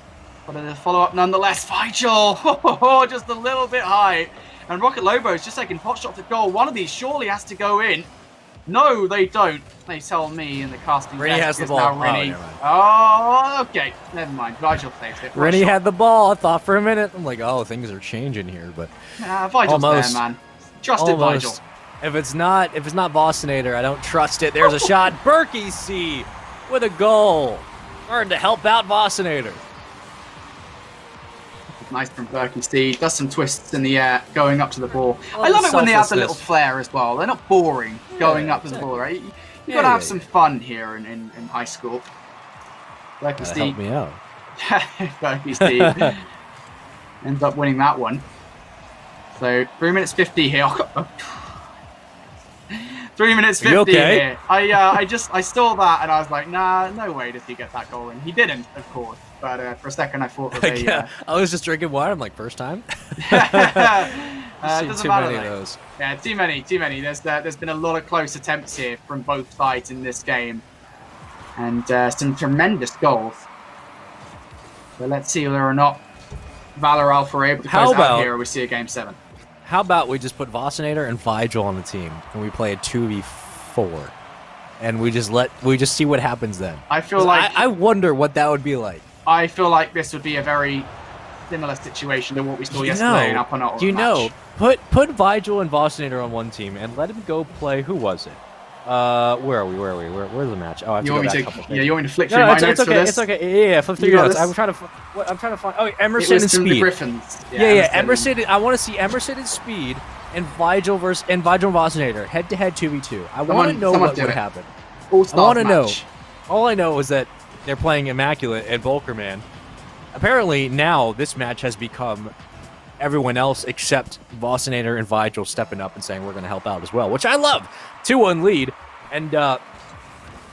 but a follow-up nonetheless. Vigil, just a little bit high. And Rocket Lobos just taking pot shot to goal. One of these surely has to go in. No, they don't. They tell me in the casting. Rinny has the ball. Oh, okay. Never mind. Vigil saves it. Rinny had the ball. I thought for a minute. I'm like, oh, things are changing here, but Vigil's there, man. Trusted Vigil. If it's not Bostonator, I don't trust it. There's a shot. Berkey C with a goal. Starting to help out Bostonator. Nice from Berkey C. Does some twists in the air, going up to the ball. Oh, I love it when they have the selflessness. little flair as well. They're not boring going up to the ball, right? You got to have some fun here in high school. Berkey C. Help me out. Berkey C ends up winning that one. So 3 minutes 50 here. 3 minutes 50 okay? here. I saw that and I was like, nah, no way does he get that goal in. He didn't, of course. But for a second I thought that Yeah, I was just drinking water. I'm like, first time? doesn't too matter, many of though. those. Yeah, too many. There's been a lot of close attempts here from both sides in this game. And some tremendous goals. So let's see whether or not Valor Alpha are able to close out here or we see a game 7. How about we just put Vossinator and Vigil on the team and we play a 2v4 and we just see what happens then. I feel like I wonder what that would be like. I feel like this would be a very similar situation to what we saw yesterday in Upper Knot. Put Vigil and Vossinator on one team and let him go play. Who was it? Where are we? Where's the match? Oh, I have to go back a couple things. You want me to flick through my notes for this? It's okay. Yeah, flip through your notes. I'm trying to find. Oh, Emerson and Speed. The Griffins. Yeah. Emerson. I want to see Emerson and Speed and Vigil and Vossinator head-to-head 2v2. I want to know what would happen. I want to know. All I know is that they're playing Immaculate and Volkerman. Apparently now this match has become everyone else except Vossinator and Vigil stepping up and saying we're going to help out as well, which I love. 2-1 lead. And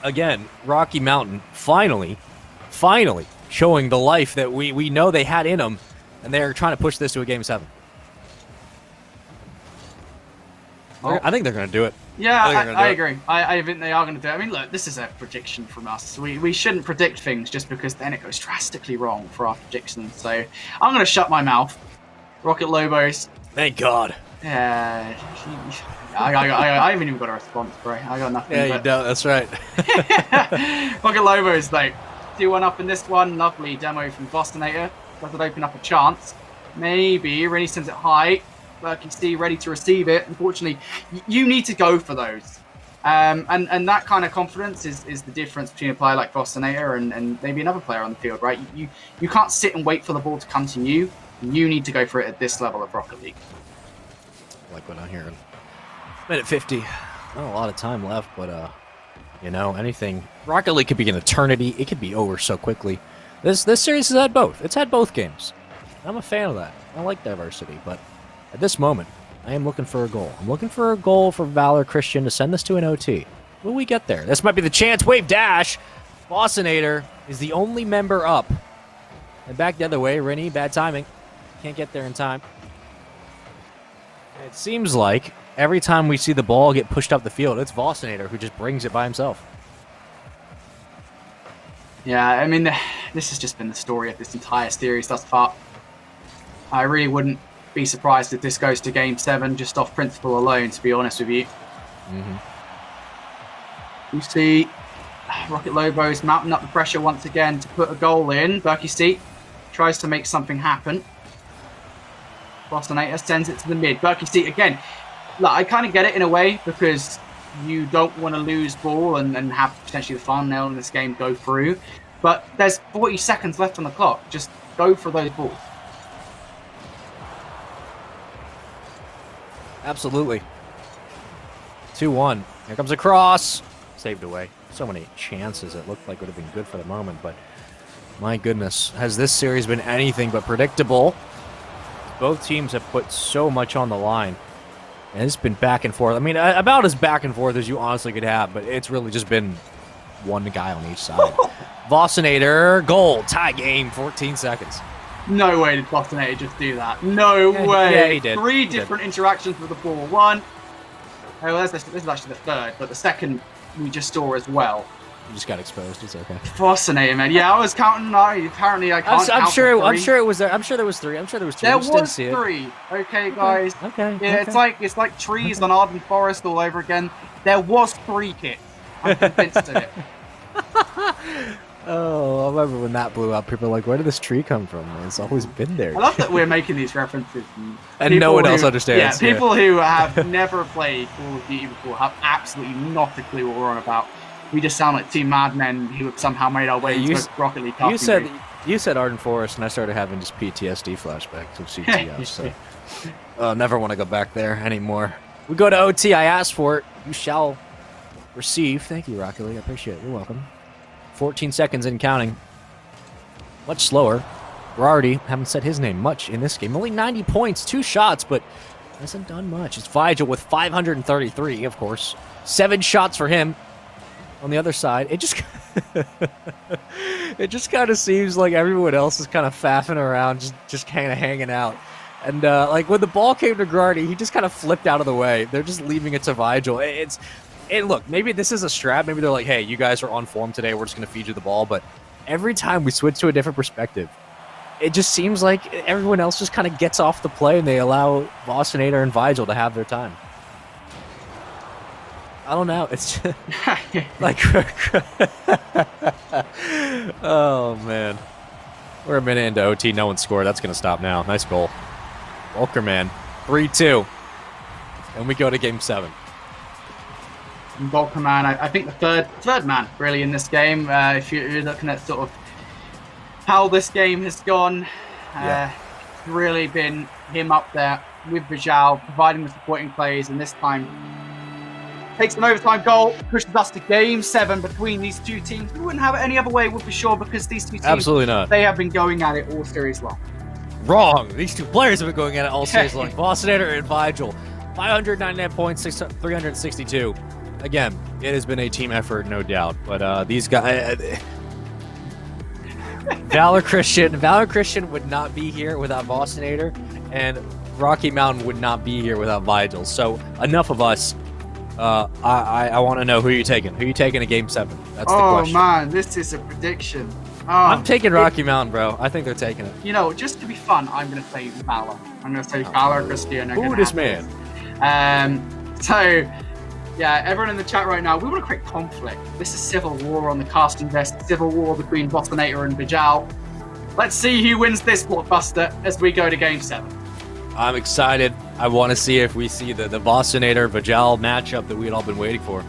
again, Rocky Mountain finally showing the life that we know they had in them, and they're trying to push this to a game 7. I think they're going to do it. Yeah, I agree. I think they are going to do it. I mean, look, this is a prediction from us. We shouldn't predict things just because then it goes drastically wrong for our predictions. So I'm going to shut my mouth. Rocket Lobos. Thank God. Yeah. I haven't even got a response, bro. I got nothing. Yeah, you don't. That's right. Rocket Lobos, though. 2-1 up in this one. Lovely demo from Bostonator. Does it open up a chance? Maybe. Rennie sends it high. Berkey C ready to receive it. Unfortunately, you need to go for those. And that kind of confidence is the difference between a player like Bostonator and maybe another player on the field, right? You can't sit and wait for the ball to come to you. You need to go for it at this level of Rocket League. Like what I'm hearing. Minute 50. Not a lot of time left, but anything. Rocket League could be an eternity. It could be over so quickly. This series has had both. It's had both games. I'm a fan of that. I like diversity, but at this moment, I am looking for a goal. I'm looking for a goal for Valor Christian to send this to an OT. Will we get there? This might be the chance. Wave dash. Bostonator is the only member up. And back the other way. Rennie, bad timing. Can't get there in time. It seems like every time we see the ball get pushed up the field, it's Bostonator who just brings it by himself. Yeah, I mean, this has just been the story of this entire series thus far. I really wouldn't be surprised if this goes to game 7 just off principle alone, to be honest with you. You see Rocket Lobos mounting up the pressure once again to put a goal in. Berkey C tries to make something happen. Bostonator sends it to the mid. Berkey C again. Look, I kind of get it in a way because you don't want to lose ball and have potentially the thumbnail in this game go through. But there's 40 seconds left on the clock. Just go for those balls. Absolutely. 2-1. Here comes a cross. Saved away. So many chances it looked like would have been good for the moment, but my goodness, has this series been anything but predictable? Both teams have put so much on the line, and it's been back and forth. I mean, about as back and forth as you honestly could have, but it's really just been one guy on each side. Vossinator, goal, tie game, 14 seconds. No way did Bostonator just do that. No way. Yeah, he did. Three different interactions with the ball. One. Oh, this is actually the third, but the second we just saw as well. You just got exposed. It's okay. Bostonator, man. Yeah, I was counting. Apparently, I can't. I'm sure it was there. I'm sure there was 3. I'm sure there was 2. There was 3. Okay, guys. Okay. Yeah, okay. it's like trees on Arden Forest all over again. There was 3 kits. I'm convinced of it. Oh, remember when that blew up, people were like, where did this tree come from? And it's always been there. I love that we're making these references. And no one else understands. Yeah, people who have never played Call of Duty before have absolutely not a clue what we're on about. We just sound like two madmen who have somehow made our way into Rocket League. You said Arden Forest, and I started having just PTSD flashbacks of CTF. So never want to go back there anymore. We go to OT. I asked for it. You shall receive. Thank you, Rocket League. I appreciate it. You're welcome. 14 seconds in counting. Much slower. Rardy, haven't said his name much in this game. Only 90 points, 2 shots, but hasn't done much. It's Vigil with 533, of course. 7 shots for him. On the other side, it just kind of seems like everyone else is kind of faffing around, just kind of hanging out. And like when the ball came to Grardy, he just kind of flipped out of the way. They're just leaving it to Vigil. And look, maybe this is a strat. Maybe they're like, hey, you guys are on form today. We're just going to feed you the ball. But every time we switch to a different perspective, it just seems like everyone else just kind of gets off the play and they allow Bostonator and Vigil to have their time. I don't know. It's just like, oh man, we're a minute into OT. No one scored. That's gonna stop now. Nice goal, Volkerman. 3-2, and we go to game 7. Volkerman, I think the third man really in this game. If you're looking at sort of how this game has gone, it's really been him up there with Vijal, providing the supporting plays, and this time takes an overtime goal, pushes us to game 7 between these two teams. We wouldn't have it any other way, we'll be sure, because these two teams, absolutely not. They have been going at it all series long. Wrong. These two players have been going at it all series long. Bostonator and Vigil, 599 points, 362. Again, it has been a team effort, no doubt. But these guys, Valor Christian would not be here without Bostonator, and Rocky Mountain would not be here without Vigil. So enough of us. I want to know who you're taking. Who you taking in game 7? That's the question. Oh man, this is a prediction. I'm taking Rocky Mountain, bro. I think they're taking it. You know, just to be fun, I'm going to say Valor. I'm going to say Valor, Christian. Who this man? So, yeah, everyone in the chat right now, we want to create conflict. This is civil war on the casting desk, civil war between Bostonator and Vijal. Let's see who wins this blockbuster as we go to game 7. I'm excited. I want to see if we see the Bostonator Vijal matchup that we had all been waiting for.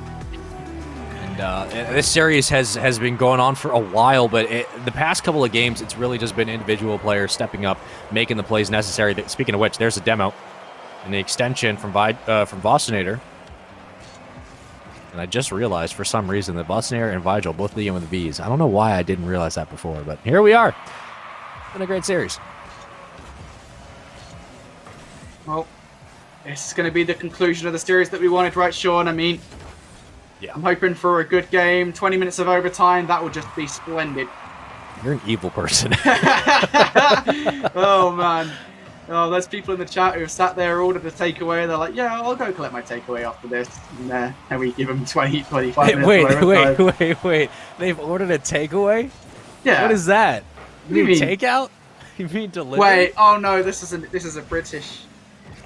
And this series has been going on for a while, but the past couple of games, it's really just been individual players stepping up, making the plays necessary. Speaking of which, there's a demo and the extension from Bostonator. And I just realized for some reason that Bostonator and Vigil both begin with V's. I don't know why I didn't realize that before, but here we are. It's been a great series. Well, this is going to be the conclusion of the series that we wanted, right, Sean? I mean, yeah. I'm hoping for a good game. 20 minutes of overtime, that will just be splendid. You're an evil person. Oh, man. Oh, there's people in the chat who have sat there, ordered a takeaway. They're like, yeah, I'll go collect my takeaway after this. And we give them 25 minutes. Wait. They've ordered a takeaway? Yeah. What is that? You mean takeout? You mean delivery? Wait, oh no, this is a British...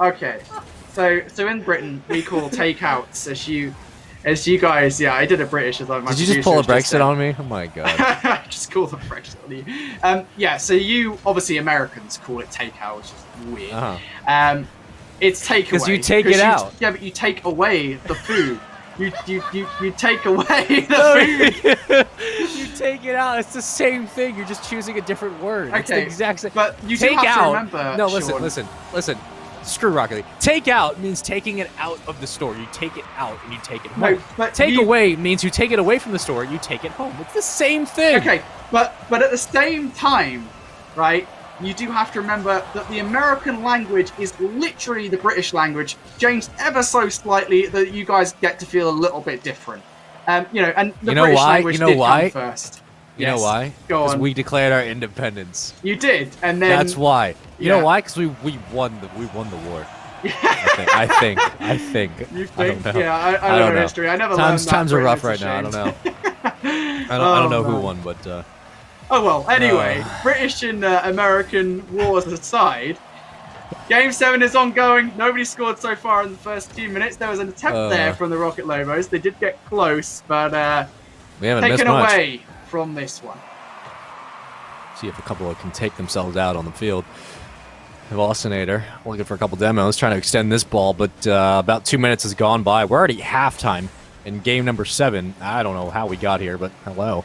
Okay, so in Britain we call takeouts as you guys. Yeah, I did a British as like my. Did you just pull a Brexit on me? Oh my god! Just call the Brexit on you. Yeah. So you obviously Americans call it takeout, which is weird. Uh-huh. It's takeaway because you take it out. Yeah, but you take away the food. You take away the food. You take it out. It's the same thing. You're just choosing a different word. Okay, it's the exact same. But you take do have out. to remember. No, Sean, listen. Screw Rocket League. Take out means taking it out of the store. You take it out and you take it home. No, but take away means you take it away from the store. You take it home. It's the same thing. Okay, but at the same time, right? You do have to remember that the American language is literally the British language, changed ever so slightly that you guys get to feel a little bit different. And the British language did come first. You know why? Because we declared our independence. You did, and then that's why. You know why? Because we won the war. I think. You think? I don't know. Yeah, I don't know history. I never learned that. Times are rough right now. I don't know. I don't know who won, but. Oh well. Anyway, British and American wars aside, Game 7 is ongoing. Nobody scored so far in the first 2 minutes. There was an attempt there from the Rocket Lobos. They did get close, but we haven't missed taken much. away from this one. See if a couple can take themselves out on the field. Bosconator looking for a couple demos, trying to extend this ball, but about 2 minutes has gone by. We're already halftime in game number 7. I don't know how we got here, but hello.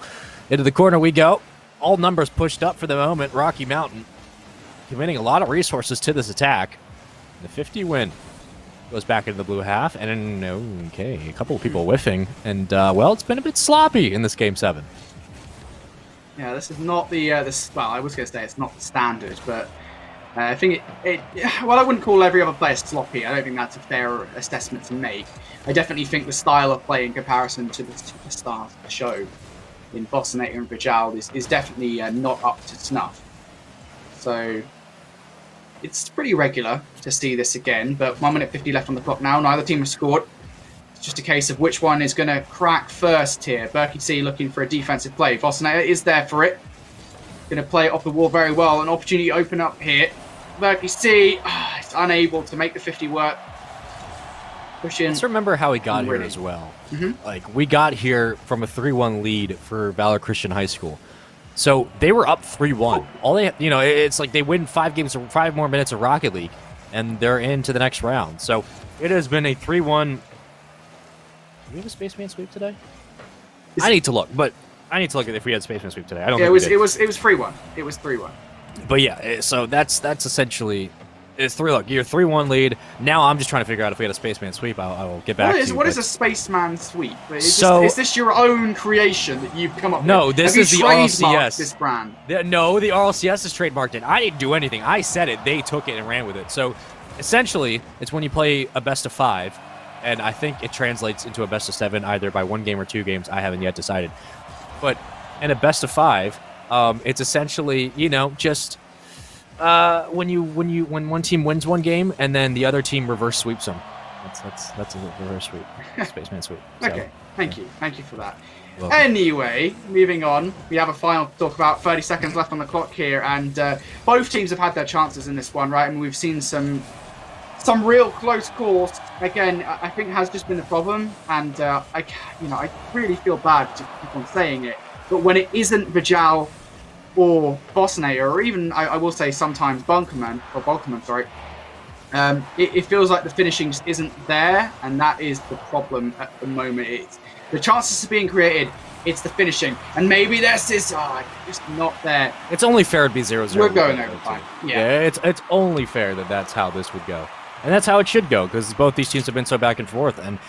Into the corner we go. All numbers pushed up for the moment. Rocky Mountain committing a lot of resources to this attack. The 50 win goes back into the blue half, and okay, a couple of people whiffing, and well, it's been a bit sloppy in this game 7. Yeah, this is not the well, I was going to say it's not the standard, but I think well, I wouldn't call every other player sloppy. I don't think that's a fair assessment to make. I definitely think the style of play in comparison to the stars of the show in Bosconator and Vijal is definitely not up to snuff. So it's pretty regular to see this again, but 1 minute 50 left on the clock now. Neither team has scored. It's just a case of which one is going to crack first here. Berkey C looking for a defensive play. Bosconator is there for it. Going to play it off the wall very well. An opportunity to open up here. Berkey C is unable to make the 50 work. Pushing. Let's remember how we got here as well. Like, we got here from a 3-1 lead for Valor Christian High School. So they were up 3-1. All they, it's like they win 5 games or 5 more minutes of Rocket League, and they're into the next round. So it has been a 3-1. Do we have a Spaceman sweep today? I need to look, but I need to look at if we had Spaceman sweep today. I don't. Yeah, think it was 3-1. It was 3-1. But yeah, so that's essentially. It's look, you're 3-1 lead. Now I'm just trying to figure out if we had a Spaceman sweep. I will get back to you. What is a Spaceman sweep? Is is this your own creation that you've come up with? No, this is the RLCS. This brand? No, the RLCS is trademarked it. I didn't do anything. I said it. They took it and ran with it. So essentially, it's when you play a best of 5, and I think it translates into a best of 7 either by 1 game or 2 games. I haven't yet decided. But in a best of 5, it's essentially, just when one team wins 1 game and then the other team reverse sweeps them. That's a reverse sweep, Spaceman sweep. So, okay, thank you for that. Welcome. Anyway, moving on, we have a final to talk about. 30 seconds left on the clock here, and both teams have had their chances in this one, right? And we've seen some real close calls. Again, I think has just been the problem, and I really feel bad to keep on saying it, but when it isn't Vijal or Bosconator, or even I will say sometimes Bunkerman, sorry, it feels like the finishing just isn't there, and that is the problem at the moment. It's the chances are being created, it's the finishing, and maybe this is just not there. It's only fair to be 0-0. We're going over time. Yeah, it's only fair that that's how this would go, and that's how it should go, because both these teams have been so back and forth, and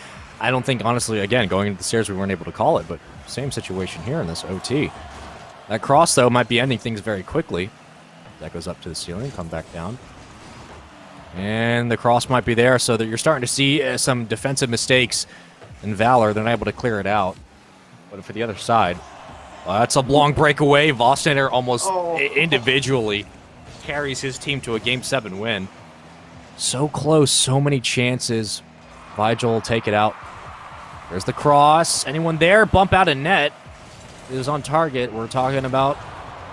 I don't think, honestly, again, going into the stairs, we weren't able to call it, but same situation here in this OT. That cross, though, might be ending things very quickly. That goes up to the ceiling, come back down. And the cross might be there, so that you're starting to see some defensive mistakes in Valor. They're not able to clear it out. But for the other side, that's a long breakaway. Bosconator almost individually carries his team to a Game 7 win. So close, so many chances. Vigil will take it out. There's the cross. Anyone there? Bump out a net. It was on target. We're talking about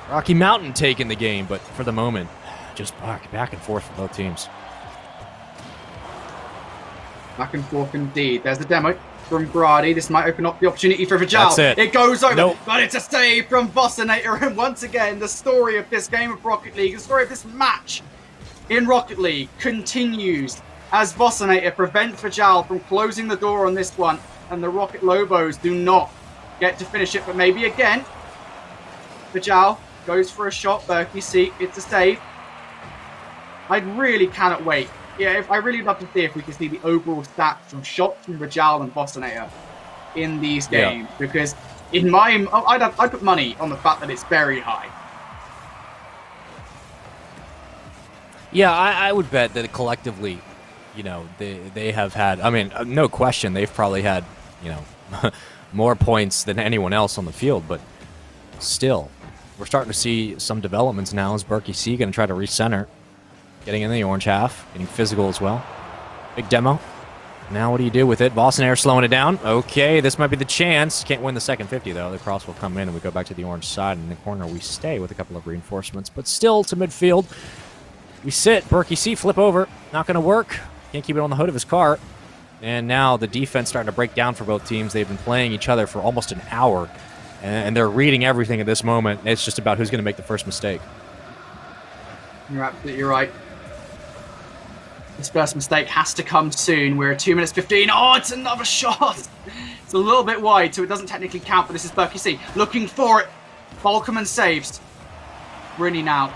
Rocky Mountain taking the game, but for the moment, just back and forth for both teams. Back and forth indeed. There's the demo from Grady. This might open up the opportunity for Vijal. That's it. It goes over, Nope. but it's a save from Bosconator. And once again, the story of this game of Rocket League, the story of this match in Rocket League continues as Bosconator prevents Vijal from closing the door on this one, and the Rocket Lobos do not get to finish it, but maybe again. Vijal goes for a shot. Berkey C, it's a save. I really cannot wait. Yeah, I really love to see if we can see the overall stats from shots from Vijal and Bosconator in these games, because in I'd put money on the fact that it's very high. Yeah, I would bet that collectively, they have had, I mean, no question, they've probably had, more points than anyone else on the field, but still, we're starting to see some developments now. Is Berkey C going to try to recenter? Getting in the orange half, getting physical as well. Big demo. Now what do you do with it? Bosconator slowing it down. Okay, this might be the chance. Can't win the second 50, though. The cross will come in, and we go back to the orange side. In the corner, we stay with a couple of reinforcements, but still to midfield. We sit. Berkey C, flip over. Not going to work. Can't keep it on the hood of his car. And now the defense starting to break down for both teams. They've been playing each other for almost an hour. and they're reading everything at this moment. It's just about who's going to make the first mistake. You're absolutely right. This first mistake has to come soon. We're at 2 minutes 15. Oh, it's another shot. It's a little bit wide, so it doesn't technically count, but this is Berkey C. Looking for it. Volkerman saves. Rini now.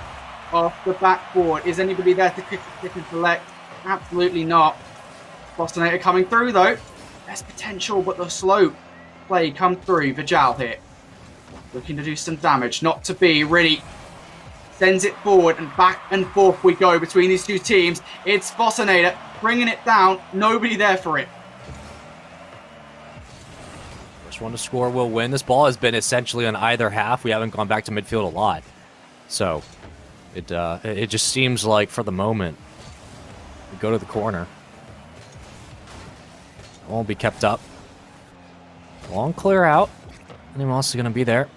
Off the backboard. Is anybody there to click and collect? Absolutely not. Bostonator coming through, though. There's potential, but the slow play come through. Vijal here. Looking to do some damage. Not to be. Rini sends it forward, and back and forth we go between these two teams. It's Bostonator bringing it down. Nobody there for it. First one to score will win. This ball has been essentially on either half. We haven't gone back to midfield a lot. So it just seems like for the moment, we go to the corner. It won't be kept up. Long clear out. Anyone else is going to be there?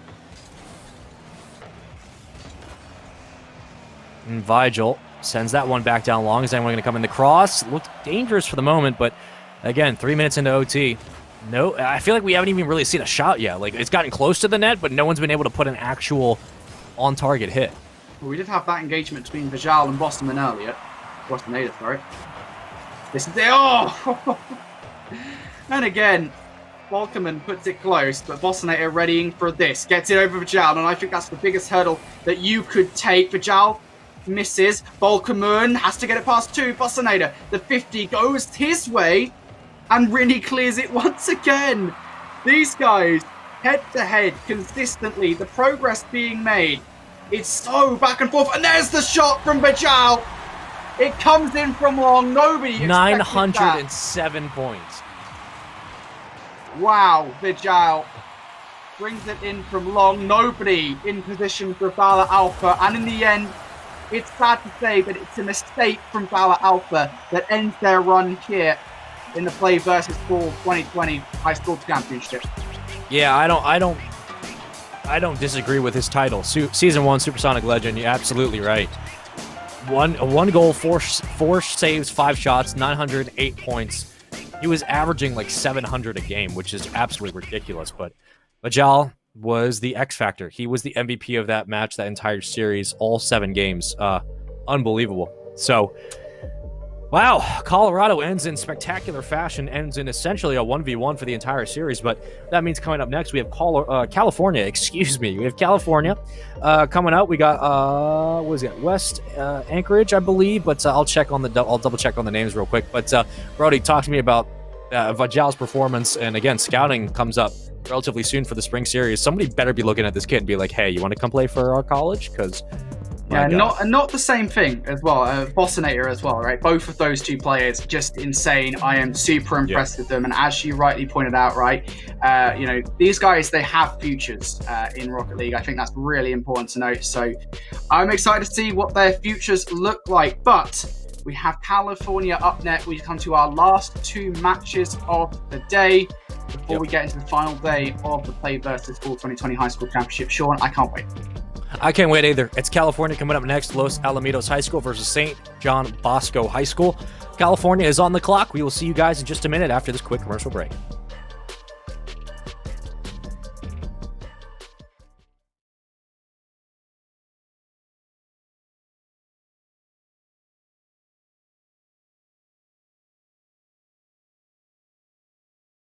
And Vigil sends that one back down long. Is anyone going to come in the cross? Looked dangerous for the moment, but again, 3 minutes into OT. No, I feel like we haven't even really seen a shot yet. Like, it's gotten close to the net, but no one's been able to put an actual on-target hit. Well, we did have that engagement between Vijal and Bostonator earlier. Bostonator, sorry. This is it. Oh! And again, Volkerman puts it close, but Bostonator readying for this. Gets it over Vijal, and I think that's the biggest hurdle that you could take. Vijal misses. Volkerman has to get it past two. Bostonator, the 50 goes his way, and Rini clears it once again. These guys, head to head, consistently, the progress being made. It's so back and forth, and there's the shot from Vijal. It comes in from long. Nobody expected 907 that. points. Wow, Vijal brings it in from long. Nobody in position for Valor Alpha, and in the end, it's sad to say, but it's a mistake from Valor Alpha that ends their run here in the Play versus Ball 2020 High School Championship. Yeah, I don't disagree with his title. Season 1 Supersonic Legend, you're absolutely right. One goal, four saves, 5 shots, 908 points. He was averaging like 700 a game, which is absolutely ridiculous. But Vijal was the X factor. He was the MVP of that match, that entire series, all 7 games. Unbelievable. So, wow, Colorado ends in spectacular fashion, ends in essentially a 1v1 for the entire series, but that means coming up next, we have California, excuse me. We have California coming up. We got, what is it, West Anchorage, I believe, but I'll double check on the names real quick. But Brody, talk to me about Vijal's performance, and again, scouting comes up relatively soon for the spring series. Somebody better be looking at this kid and be like, hey, you want to come play for our college? Because yeah, not the same thing as well. Bostonator as well, right? Both of those two players, just insane. I am super impressed with them. And as you rightly pointed out, right, these guys, they have futures in Rocket League. I think that's really important to note. So I'm excited to see what their futures look like. But we have California up next. We come to our last 2 matches of the day before we get into the final day of the Play versus Ball 2020 High School Championship. Sean, I can't wait. I can't wait either. It's California coming up next. Los Alamitos High School versus St. John Bosco High School. California is on the clock. We will see you guys in just a minute after this quick commercial break.